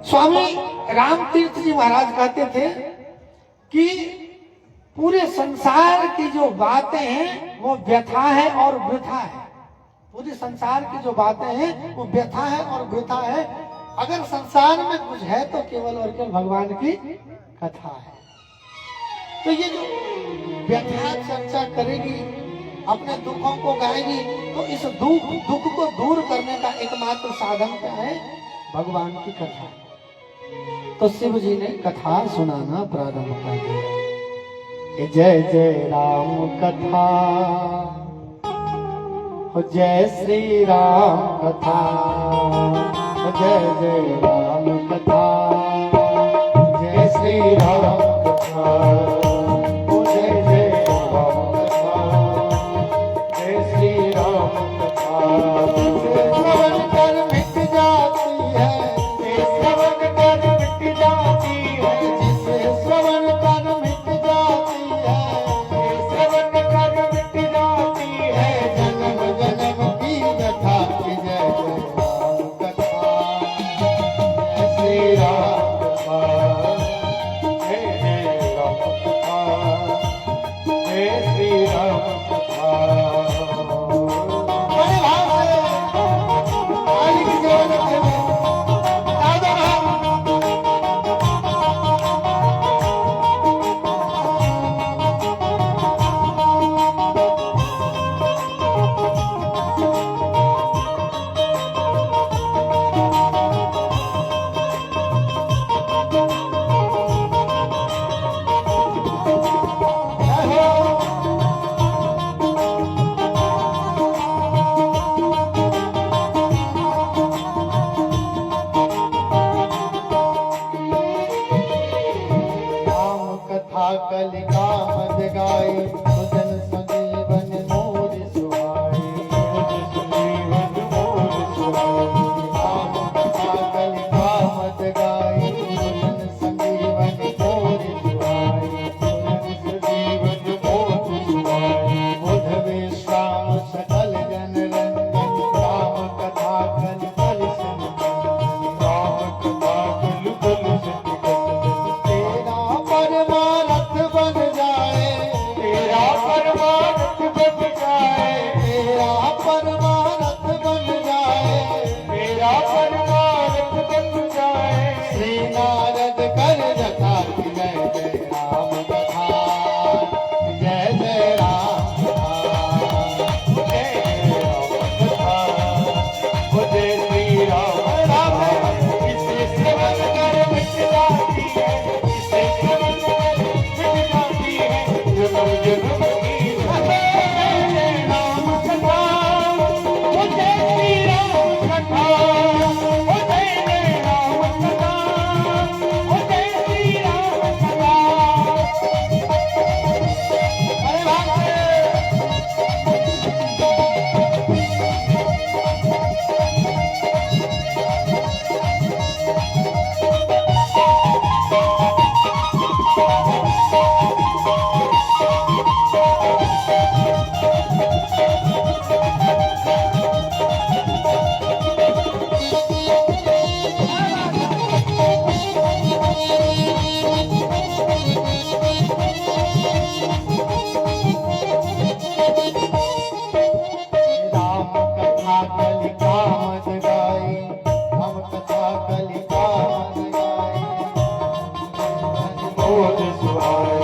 स्वामी रामतीर्थ जी महाराज कहते थे कि पूरे संसार की जो बातें हैं वो व्यथा है और वृथा है। पूरी संसार की जो बातें हैं वो व्यथा है और वृथा है। अगर संसार में कुछ है तो केवल और केवल भगवान की कथा है। तो ये जो व्यथा चर्चा करेगी, अपने दुखों को गाएगी, तो इस दुख को दूर करने का एकमात्र साधन क्या है? भगवान की कथा। तो शिव जी ने कथा सुनाना प्रारंभ कर दिया। जय जय राम कथा, जय श्री राम कथा, जय जय राम कथा, जय श्री राम कथा, जय जय राम कथा, जय श्री राम कथा। श्रवण कर मिट जाती है, श्रवण कर मिट जाती है, जिसे श्रवण कर मिट जाती है, श्रवण कर मिट जाती है, जन्म जन्म की व्यथा की। जय जय राम कथा, जय श्री राम कथा, जय जय राम कथा, जय श्री राम कथा। बड़े भाव से मालिक की सेवा करते हुए दादा भाव। राम कथा कलिका मद गाई, सुजन संजीवन मोर सुहाई, सुजन संजीवन मोर सुहाई। राम कथा कलिका मद गाई, सुजन संजीवन मोर सुहाई, सुजन संजीवन मोर सुहाई। बुध विश्राम सकल जन रंजन, राम कथा कल कल सन, राम कथा कल कल सन। तेरा परमारथ बन जाए, तेरा परमारथ बन जाए, तेरा परमारथ बन जाए, तेरा परमारथ बन जाए। श्री नारद कर जथा, जय जय राम कथा, जय जय राम कथा, जय जय राम कथा, जय श्री राम राम। इसे श्रवण कर मिट जाती है, इसे श्रवण कर मिट जाती है, जन्म जन्म की व्यथा। जय जय राम कथा, जय श्री राम कथा, जय जय राम कथा, जय श्री राम कथा। अरे बाप रे! राम कथा कलिका मद गाई, हम कथा कलिका मद गाई, मोर सुहाई,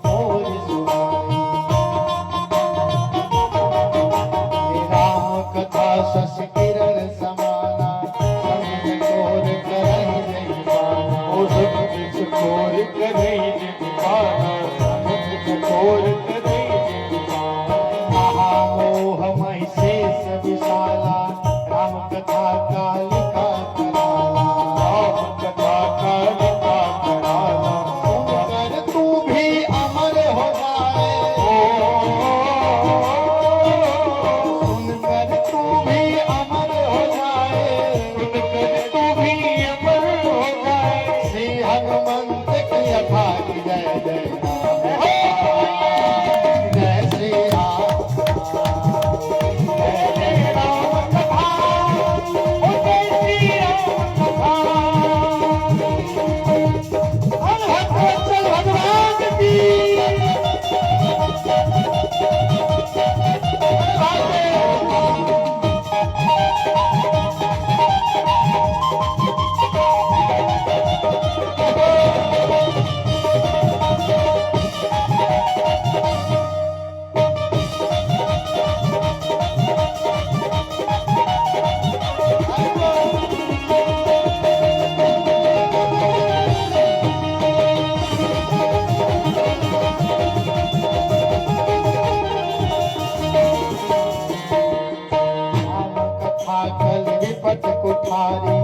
मोर सुहाई। राम कथा शशि किरण समाना, सब चकोर करहि जयमाना, ओ सब चकोर करहि जयमाना, सब चकोर करहि जयमाना। महामोह महि शेष विशाला, राम कथा कालिका कराला, राम कथा कालिका कराला। सुनकर तू भी अमर हो जाए, सुनकर तू भी अमर हो जाए, सुनकर तू भी अमर हो जाए। श्री हनुमंत की अथा की जय जय राम, जय श्री राम, जय जय राम कथा, जय श्री राम कथा। हर हर भगवान की। भारी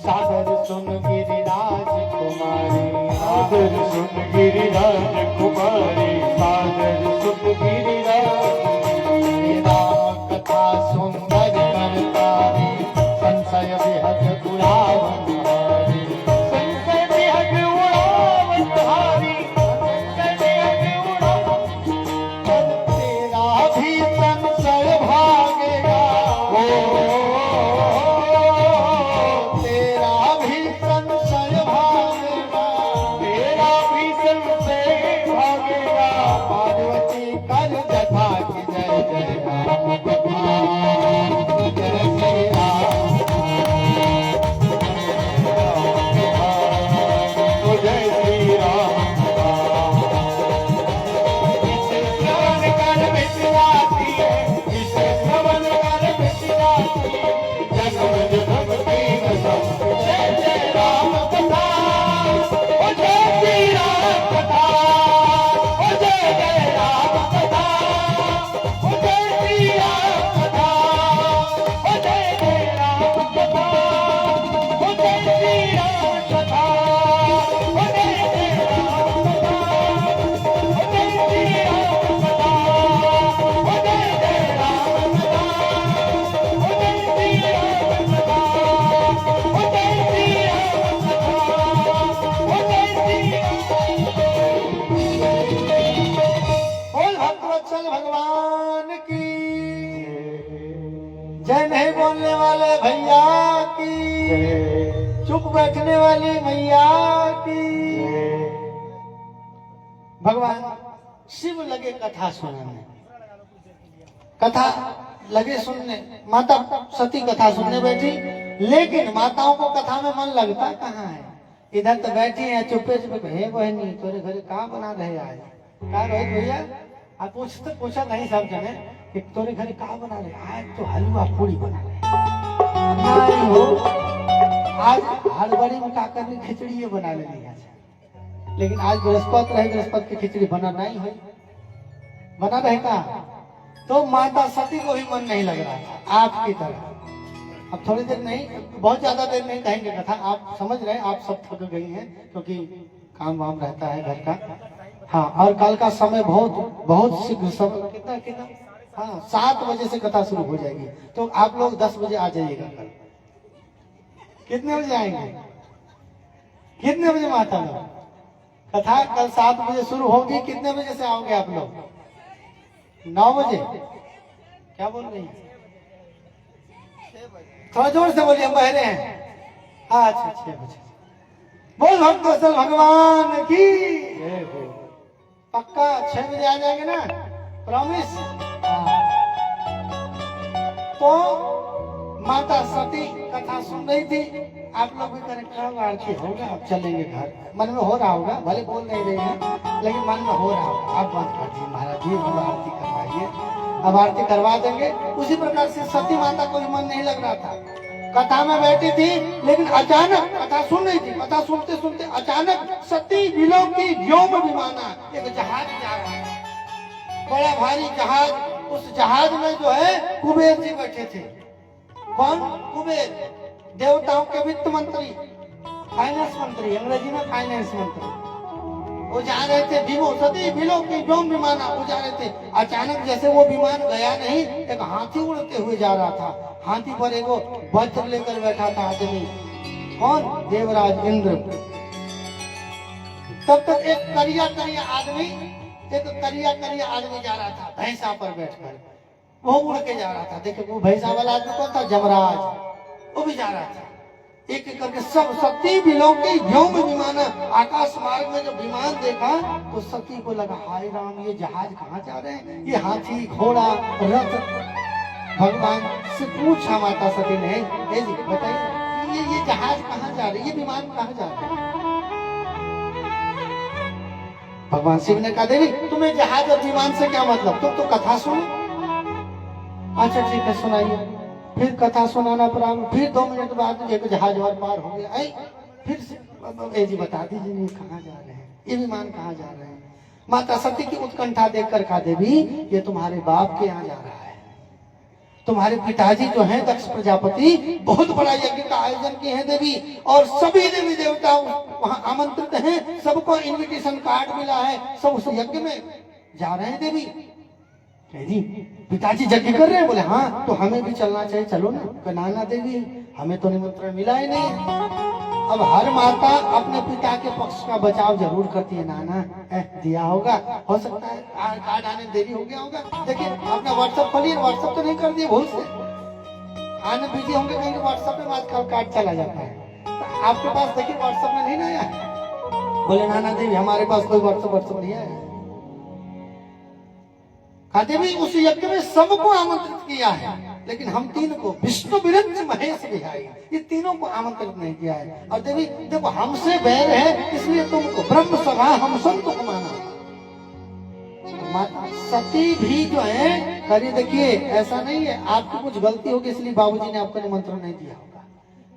सागर सुन गिरिराज कुमारी सागर सुन गिरिराज कुमारी सागर सुन गिरिराज राम कथा सुंदर करतारी संशय विहग उड़ावन हारी संकट विहग उड़ावत हारी संकट विहग उड़ावत तेरा भी संशय भागेगा तेरा भी संशय भागेगा तेरा भी संशय भागेगा पार्वती कर जथा की जय जय राम कथा जय श्री राम तो जय श्री राम इसे श्रवण कर मिट जाती है इसे श्रवण कर मिट जाती है जन्म जन्म की कसम जय जय राम कथा ओ जय श्री राम कथा ओ जय जय राम कथा ओ जय श्री राम कथा ओ जय जय राम कथा ओ जय श्री राम कथा ओ जय जय राम कथा ओ जय श्री राम कथा ओ जय जय राम कथा ओ जय श्री राम कथा ओ जय श्री राम कथा ओ जय श्री बोल भक्तवत्सल भगवान की जय नहीं बोलने वाले भैया की चुप बैठने वाली मैया की भगवान शिव लगे कथा सुनने कथा लगे सुनने माता सती कथा सुनने बैठी लेकिन माताओं को कथा में मन लगता कहाँ है इधर तो बैठी है चुपे चुपे हे बहनी तोरे घरे कहाँ बना रहे आज कहा रोहित भैया आप पूछा नहीं सब जने कि तोरे घरे कहाँ बना रहे आज तो हलवा पूरी बना रहे नहीं हो आज हड़बड़ी में का करनी खिचड़ी बना लेनी है लेकिन आज बृहस्पति रहे बृहस्पति की खिचड़ी बना नहीं हुई बना रहे का तो माता सती को भी मन नहीं लग रहा था आपकी तरह अब थोड़ी देर नहीं बहुत ज्यादा देर नहीं कहेंगे कथा आप समझ रहे हैं आप सब थक गई हैं क्योंकि काम वाम रहता है घर का हाँ और कल का समय बहुत बहुत शीघ्र समय कितना कितना हाँ 7 बजे से कथा शुरू हो जाएगी तो आप लोग 10 बजे आ जाइएगा कल कितने बजे आएंगे कितने बजे माता लोग कथा कल 7 बजे शुरू होगी कितने बजे से आओगे आप लोग 9 बजे क्या बोल रही हैं थोड़ा जोर से बोलिए हम बहरे हैं अच्छा 6 बजे बोल भक्तवत्सल भगवान की पक्का 6 बजे आ जाएंगे ना प्रॉमिस तो माता सती कथा सुन रही थी आप लोग भी करें कब आरती होगा अब चलेंगे घर मन में हो रहा होगा भले बोल नहीं रहे हैं लेकिन मन में हो रहा होगा आप बंद कर दिए महाराज जी अब आरती करवाइए अब आरती करवा देंगे उसी प्रकार से सती माता को भी मन नहीं लग रहा था कथा में बैठी थी लेकिन अचानक कथा सुन रही थी कथा सुनते सुनते अचानक सती बिलों की व्योम विमाना एक जहाज जा रहा है बड़ा भारी जहाज उस जहाज में जो है कुबेर जी बैठे थे कौन कुबेर देवताओं के वित्त मंत्री फाइनेंस मंत्री अंग्रेजी में फाइनेंस मंत्री वो जा रहे थे विमो सती बिलों की व्योम विमाना वो जा रहे थे अचानक जैसे वो विमान गया नहीं एक हाथी उड़ते हुए जा रहा था हाथी पर एगो वज्र लेकर बैठा था आदमी कौन देवराज इंद्र तब तक एक करिया करिया आदमी जा रहा था भैंसा पर बैठकर वो उड़ के जा रहा था देखिए वो भैंसा वाला आदमी कौन था जमराज वो भी जा रहा था एक एक करके सब सती बिलों की व्योम विमान आकाश मार्ग में जब विमान देखा तो सती को लगा हाय राम ये जहाज कहाँ जा रहे हैं ये हाथी घोड़ा रथ भगवान से पूछा माता सती ने हे जी बताइए ये जहाज कहाँ जा रहे ये विमान कहाँ जा रहे भगवान शिव ने कहा देवी तुम्हें जहाज और विमान से क्या मतलब तुम तो कथा सुनो अच्छा ठीक है सुनाइए फिर कथा सुनाना प्रारंभ फिर 2 मिनट बाद एक जहाज और पार हो गया आई फिर से जी बता दीजिए ये कहाँ जा रहे हैं ये विमान कहाँ जा रहे हैं माता सती की उत्कंठा देखकर कहा देवी ये तुम्हारे बाप के यहाँ जा रहा है तुम्हारे पिताजी जो हैं दक्ष प्रजापति बहुत बड़ा यज्ञ का आयोजन किए हैं देवी, और सभी देवी देवता वहां आमंत्रित हैं, सबको इनविटेशन कार्ड मिला है, सब उस यज्ञ में जा रहे हैं देवी। जी पिताजी यज्ञ कर रहे हैं, बोले हाँ तो हमें भी चलना चाहिए, चलो ना। नाना देवी हमें तो निमंत्रण मिला ही नहीं। अब हर माता अपने पिता के पक्ष का बचाव जरूर करती है, नाना दिया होगा, हो सकता है कार्ड आने में देरी हो गया होगा। देखिए अपना व्हाट्सएप खोलिए, व्हाट्सएप तो नहीं कर दिए भूल से, आने बिजी होंगे कहीं व्हाट्सएप में आजकल कार्ड चला जाता है, तो आपके पास देखिए व्हाट्सएप में नहीं ना आया। बोले नाना देवी हमारे पास कोई व्हाट्सएप नहीं है। कहते भी उस यज्ञ में सबको आमंत्रित किया है, लेकिन हम तीन को विष्णु विरंज महेश बिहारी ये तीनों को आमंत्रित नहीं किया है। और देवी देखो हमसे बैर है इसलिए तुमको ब्रह्म सभा हम संत को माना। सती भी जो है करिए, देखिए ऐसा नहीं है आपकी कुछ गलती होगी इसलिए बाबूजी ने आपको निमंत्रण नहीं दिया होगा,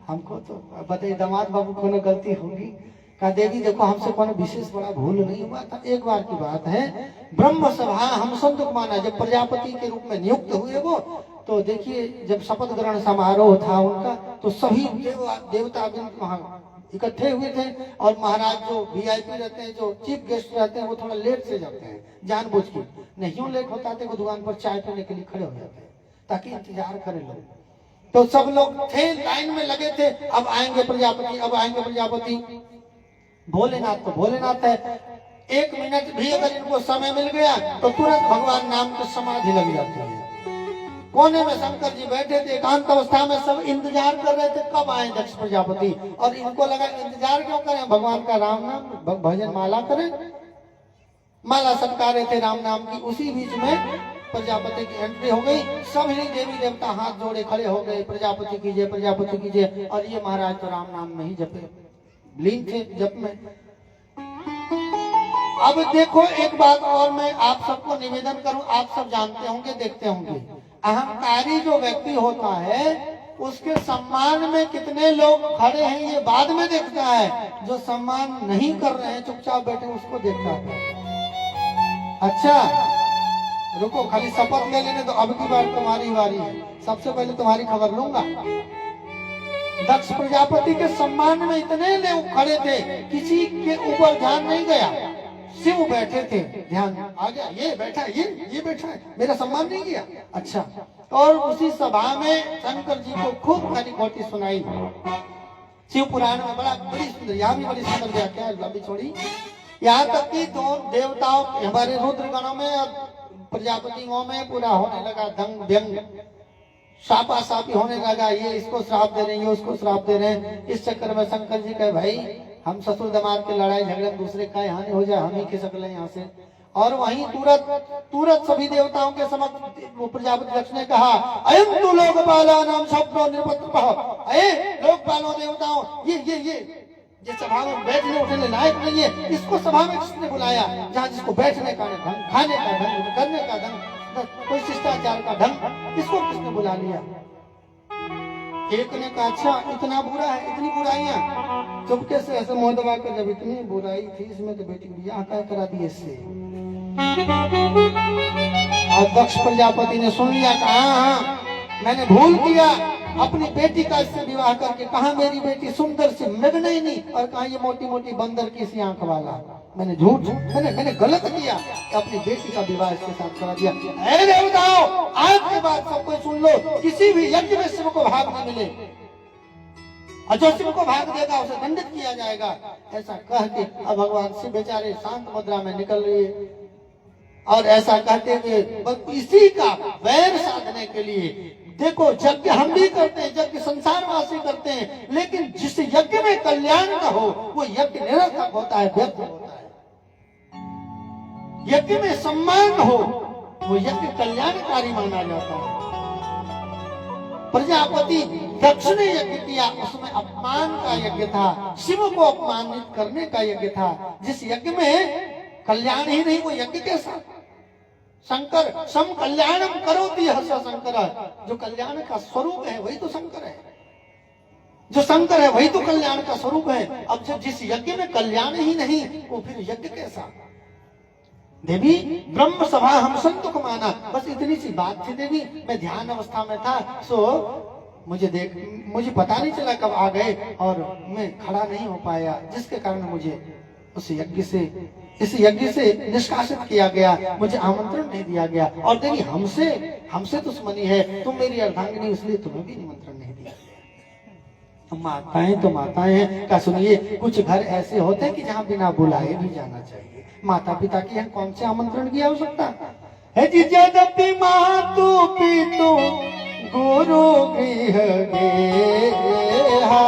हमको तो बताइए दामाद बाबू को न गलती होगी। कहा देवी देखो हमसे कोई विशेष बड़ा भूल नहीं हुआ था, एक बार की बात है, ब्रह्म सभा हम संत को माना। जब प्रजापति के रूप में नियुक्त हुए वो, तो देखिए जब शपथ ग्रहण समारोह था उनका, तो सभी देवता वहां इकट्ठे हुए थे, और महाराज जो वीआईपी रहते हैं, जो चीफ गेस्ट रहते हैं, वो थोड़ा लेट से जाते हैं जानबूझ के, नहीं लेट होता थे वो दुकान पर चाय पीने के लिए खड़े हो जाते हैं ताकि इंतजार करें लोग। तो सब लोग थे लाइन में लगे थे, अब आएंगे प्रजापति, अब आएंगे प्रजापति। भोलेनाथ तो भोलेनाथ है, 1 मिनट भी अगर इनको समय मिल गया तो तुरंत भगवान नाम की समाधि लग जाती है। कोने में शंकर जी बैठे थे एकांत अवस्था में, सब इंतजार कर रहे थे कब आए दक्ष प्रजापति, और इनको लगा इंतजार क्यों करें, भगवान का राम नाम भजन माला करें, माला सटका रहे थे राम नाम की। उसी बीच में प्रजापति की एंट्री हो गई, सभी देवी देवता हाथ जोड़े खड़े हो गए, प्रजापति कीजिए प्रजापति कीजिए। और ये महाराज तो राम नाम में ही जपे लीन थे जप में। अब देखो एक बात और मैं आप सबको निवेदन करूं, आप सब जानते होंगे देखते होंगे, अहंकारी जो व्यक्ति होता है उसके सम्मान में कितने लोग खड़े हैं ये बाद में देखता है, जो सम्मान नहीं कर रहे हैं चुपचाप बैठे उसको देखता है। अच्छा रुको खाली शपथ ले लेने तो, अब की बार तुम्हारी बारी है, सबसे पहले तुम्हारी खबर लूंगा। दक्ष प्रजापति के सम्मान में इतने लोग खड़े थे, किसी के ऊपर ध्यान नहीं गया, शिव बैठे थे, ध्यान आ गया ये बैठा है, ये बैठा है, मेरा सम्मान नहीं किया। अच्छा, और उसी सभा में शंकर जी को खूब गाली घोटी सुनाई। शिव पुराण में बड़ी सुंदर, यहाँ भी बड़ी सुंदर व्याख्या है लंबी छोड़ी। यहाँ तक कि दोनों देवताओं हमारे रुद्र गणों में और प्रजापतियों में पूरा होने लगा दंग व्यंग, सापा सापी होने लगा, ये इसको श्राप दे रहे हैं, ये उसको श्राप दे रहे हैं। इस चक्कर में शंकर जी कहे भाई हम ससुर दमाद के लड़ाई झगड़े दूसरे का हानि हो जाए, हम ही खिसक लें यहाँ से। और वहीं तुरंत सभी देवताओं के समक्ष प्रजापति दक्ष ने कहा अयम तु लोकपाला नाम शब्दों निरपत्र, अये लोकपालों देवताओं, ये सभा में बैठने उठने लायक नहीं है, इसको सभा में किसने बुलाया जहाँ जिसको बैठने का ढंग, खाने का ढंग, करने का ढंग, कोई शिष्टाचार का ढंग, इसको किसने बुला लिया। एक ने कहा अच्छा इतना बुरा है, इतनी बुराइयां, चुपके से ऐसे मुंह दबा कर, जब इतनी बुराई थी इसमें तो बेटी बिया क्या करा दी इससे। और दक्ष प्रजापति ने सुन लिया, कहा हाँ मैंने भूल किया, अपनी बेटी का इससे विवाह करके, कहा मेरी बेटी सुंदर सी मृगनयनी, और कहा ये मोटी मोटी बंदर की सी आंख वाला, मैंने झूठ मैंने गलत किया, अपनी बेटी का विवाह इसके साथ करा दिया। ऐ देवताओं आज के बाद सब कोई सुन लो, किसी भी यज्ञ में शिव को भाग न मिले, और जो शिव को भाग देगा उसे दंडित किया जाएगा। ऐसा कह के अब भगवान शिव बेचारे शांत मुद्रा में निकल रहे, और ऐसा कहते हुए इसी का वैर साधने के लिए, देखो यज्ञ हम भी करते हैं, यज्ञ संसारवासी करते हैं, लेकिन जिस यज्ञ में कल्याण न हो वो यज्ञ निरर्थक होता है, व्यर्थ होता है। यज्ञ में सम्मान हो वो यज्ञ कल्याणकारी माना जाता है। प्रजापति दक्ष ने यज्ञ किया, उसमें अपमान का यज्ञ था, शिव को अपमानित करने का यज्ञ था। जिस यज्ञ में कल्याण ही नहीं वो यज्ञ कैसा। शंकर सम कल्याणम करोति हर्ष शंकर, जो कल्याण का स्वरूप है वही तो शंकर है, जो शंकर है वही तो कल्याण का स्वरूप है। अब जब जिस यज्ञ में कल्याण ही नहीं वो फिर यज्ञ कैसा। देवी ब्रह्म सभा हम संतों को माना, बस इतनी सी बात थी देवी। मैं ध्यान अवस्था में था, सो मुझे पता नहीं चला कब आ गए और मैं खड़ा नहीं हो पाया, जिसके कारण मुझे इस यज्ञ से निष्कासित किया गया, मुझे आमंत्रण नहीं दिया गया। और देवी हमसे दुश्मनी है, तुम मेरी अर्धांगिनी, इसलिए तुम्हें भी निमंत्रण नहीं दिया। माताएं तो माताएं हैं का सुनिए, कुछ घर ऐसे होते हैं कि जहाँ बिना बुलाए भी जाना चाहिए। माता पिता की है, कौन से आमंत्रण की आवश्यकता है जी। यद्यपि मातु पितु गुरु गृह गेहा,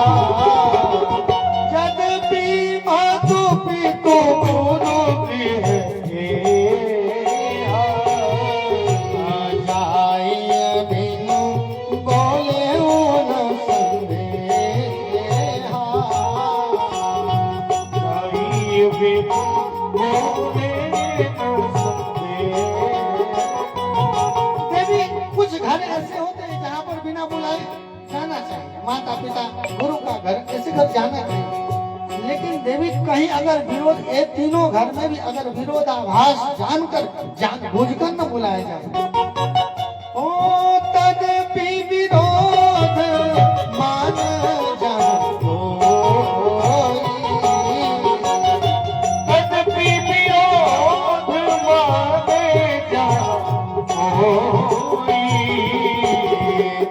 यद्यपि मातु पितु गुरु गृह गेहा, जाय बिनु बोले उन संदेहा, जाई बिनु बोले न संदेहा। देवी कुछ घर ऐसे होते हैं जहाँ पर बिना बुलाए जाना चाहिए। माता पिता गुरु का घर, ऐसे घर जाना चाहिए। लेकिन देवी कहीं अगर विरोध, ये तीनों घर में भी अगर विरोधाभास जानबूझकर न बुलाया जाए, ओ तदपि विरोध मान जानो, तदपि विरोध माने जानो,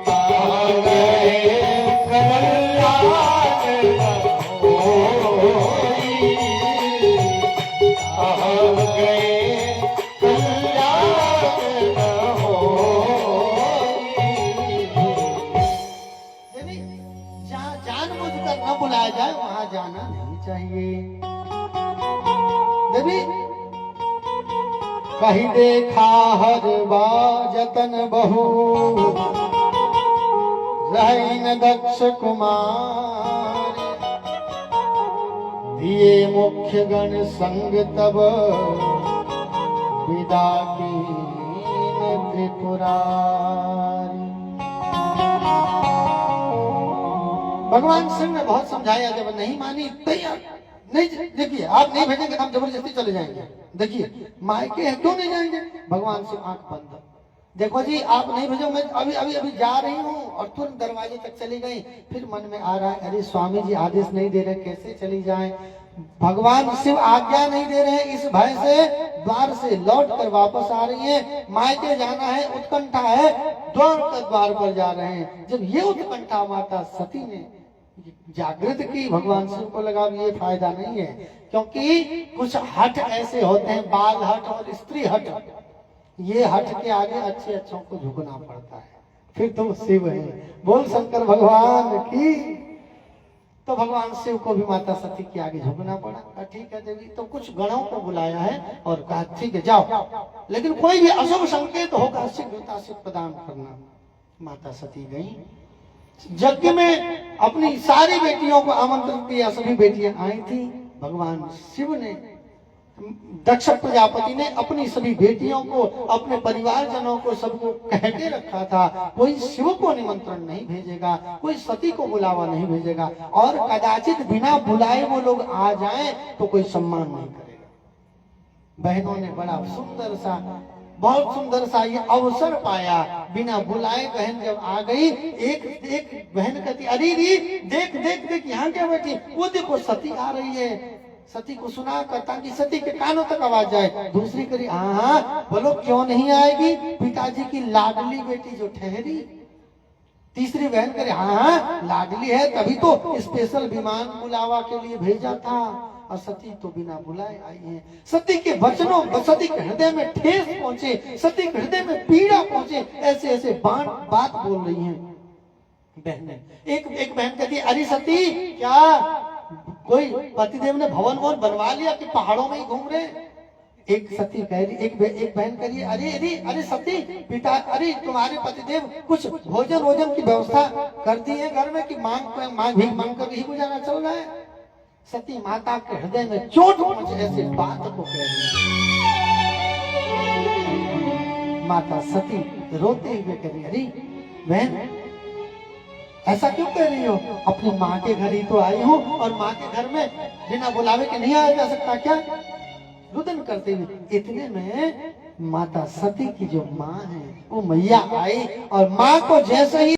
आ गए कल्याण होई, आ गए कल्याण होई। देवी जहाँ जानबूझकर न बुलाया जाए वहां जाना नहीं चाहिए। देवी कहीं देखा हर बाजतन बहु, रहीन दक्ष कुमार, दिए मुख्य गण संग तब, विदा की त्रिपुरारी। भगवान शिव ने बहुत समझाया, जब नहीं मानी तैयार नहीं। देखिए आप नहीं भेजेंगे तो हम जबरदस्ती चले जाएंगे। देखिए मायके है, क्यों नहीं जाएंगे? भगवान शिव आंख बंद, देखो जी आप नहीं भेजो, मैं अभी जा रही हूँ, और तुरंत दरवाजे तक चली गई। फिर मन में आ रहा है, अरे स्वामी जी आदेश नहीं दे रहे, कैसे चली जाएं? भगवान शिव आज्ञा नहीं दे रहे, इस भय से द्वार से लौट कर वापस आ रही है। मायके जाना है, उत्कंठा है, द्वार पर जा रहे हैं। जब ये उत्कंठा माता सती ने जागृत की, भगवान शिव को लगा ये फायदा नहीं है, क्योंकि कुछ हट ऐसे होते हैं, बाल हट और स्त्री हट, ये हट के आगे अच्छों को झुकना पड़ता है। फिर तुम शिव है, बोल शंकर भगवान की। तो भगवान शिव को भी माता सती के आगे झुकना पड़ा। कहा ठीक है देवी, तो कुछ गणों को बुलाया है और कहा ठीक है जाओ, लेकिन कोई भी अशुभ संकेत होगा शीघ्रता से प्रदान करना। माता सती गई, यज्ञ में अपनी सारी बेटियों को आमंत्रित किया, सभी बेटियां आई थी। भगवान शिव ने, दक्ष प्रजापति ने अपनी सभी बेटियों को, अपने परिवारजनों को, सबको कह के रखा था कोई शिव को निमंत्रण नहीं भेजेगा, कोई सती को बुलावा नहीं भेजेगा, और कदाचित बिना बुलाए वो लोग आ जाएं तो कोई सम्मान नहीं करेगा। बहनों ने बड़ा बहुत सुंदर सा ये अवसर पाया। बिना बुलाए बहन जब आ गई, एक बहन कहती, अरे देख यहाँ क्या बैठी, वो देखो सती आ रही है। सती को सुना कर, ताकि सती के कानों तक आवाज जाए। दूसरी करी, हाँ बोलो क्यों नहीं आएगी, पिताजी की लाडली बेटी जो ठहरी। तीसरी बहन करे, हाँ लाडली है, तभी तो स्पेशल विमान बुलावा के लिए भेजा था, और सती तो बिना बुलाए आई है। सती के वचनों, सती के हृदय में ठेस पहुंचे, सती के हृदय में पीड़ा पहुंचे, ऐसे बात बोल रही हैं बहनें। एक बहन कहती है, अरे सती क्या कोई पतिदेव ने भवन बनवा लिया कि पहाड़ों में ही घूम रहे? एक सती कह रही, एक बहन कह रही, अरे सती पिता, अरे तुम्हारे पतिदेव कुछ भोजन की व्यवस्था कर दी है घर में, कि भीख मांग कर ही गुजारा चल रहा है? सती माता के हृदय में चोट पहुंचे, ऐसे बात को कह रही। माता सती रोते हुए कह रही, अरे बहन ऐसा क्यों कह रही हो? अपनी माँ के घर ही तो आई हूँ, और माँ के घर में बिना बुलावे के नहीं आया जा सकता क्या? रुदन करते हुए। इतने में माता सती की जो माँ है वो मैया आई और माँ को जैसे ही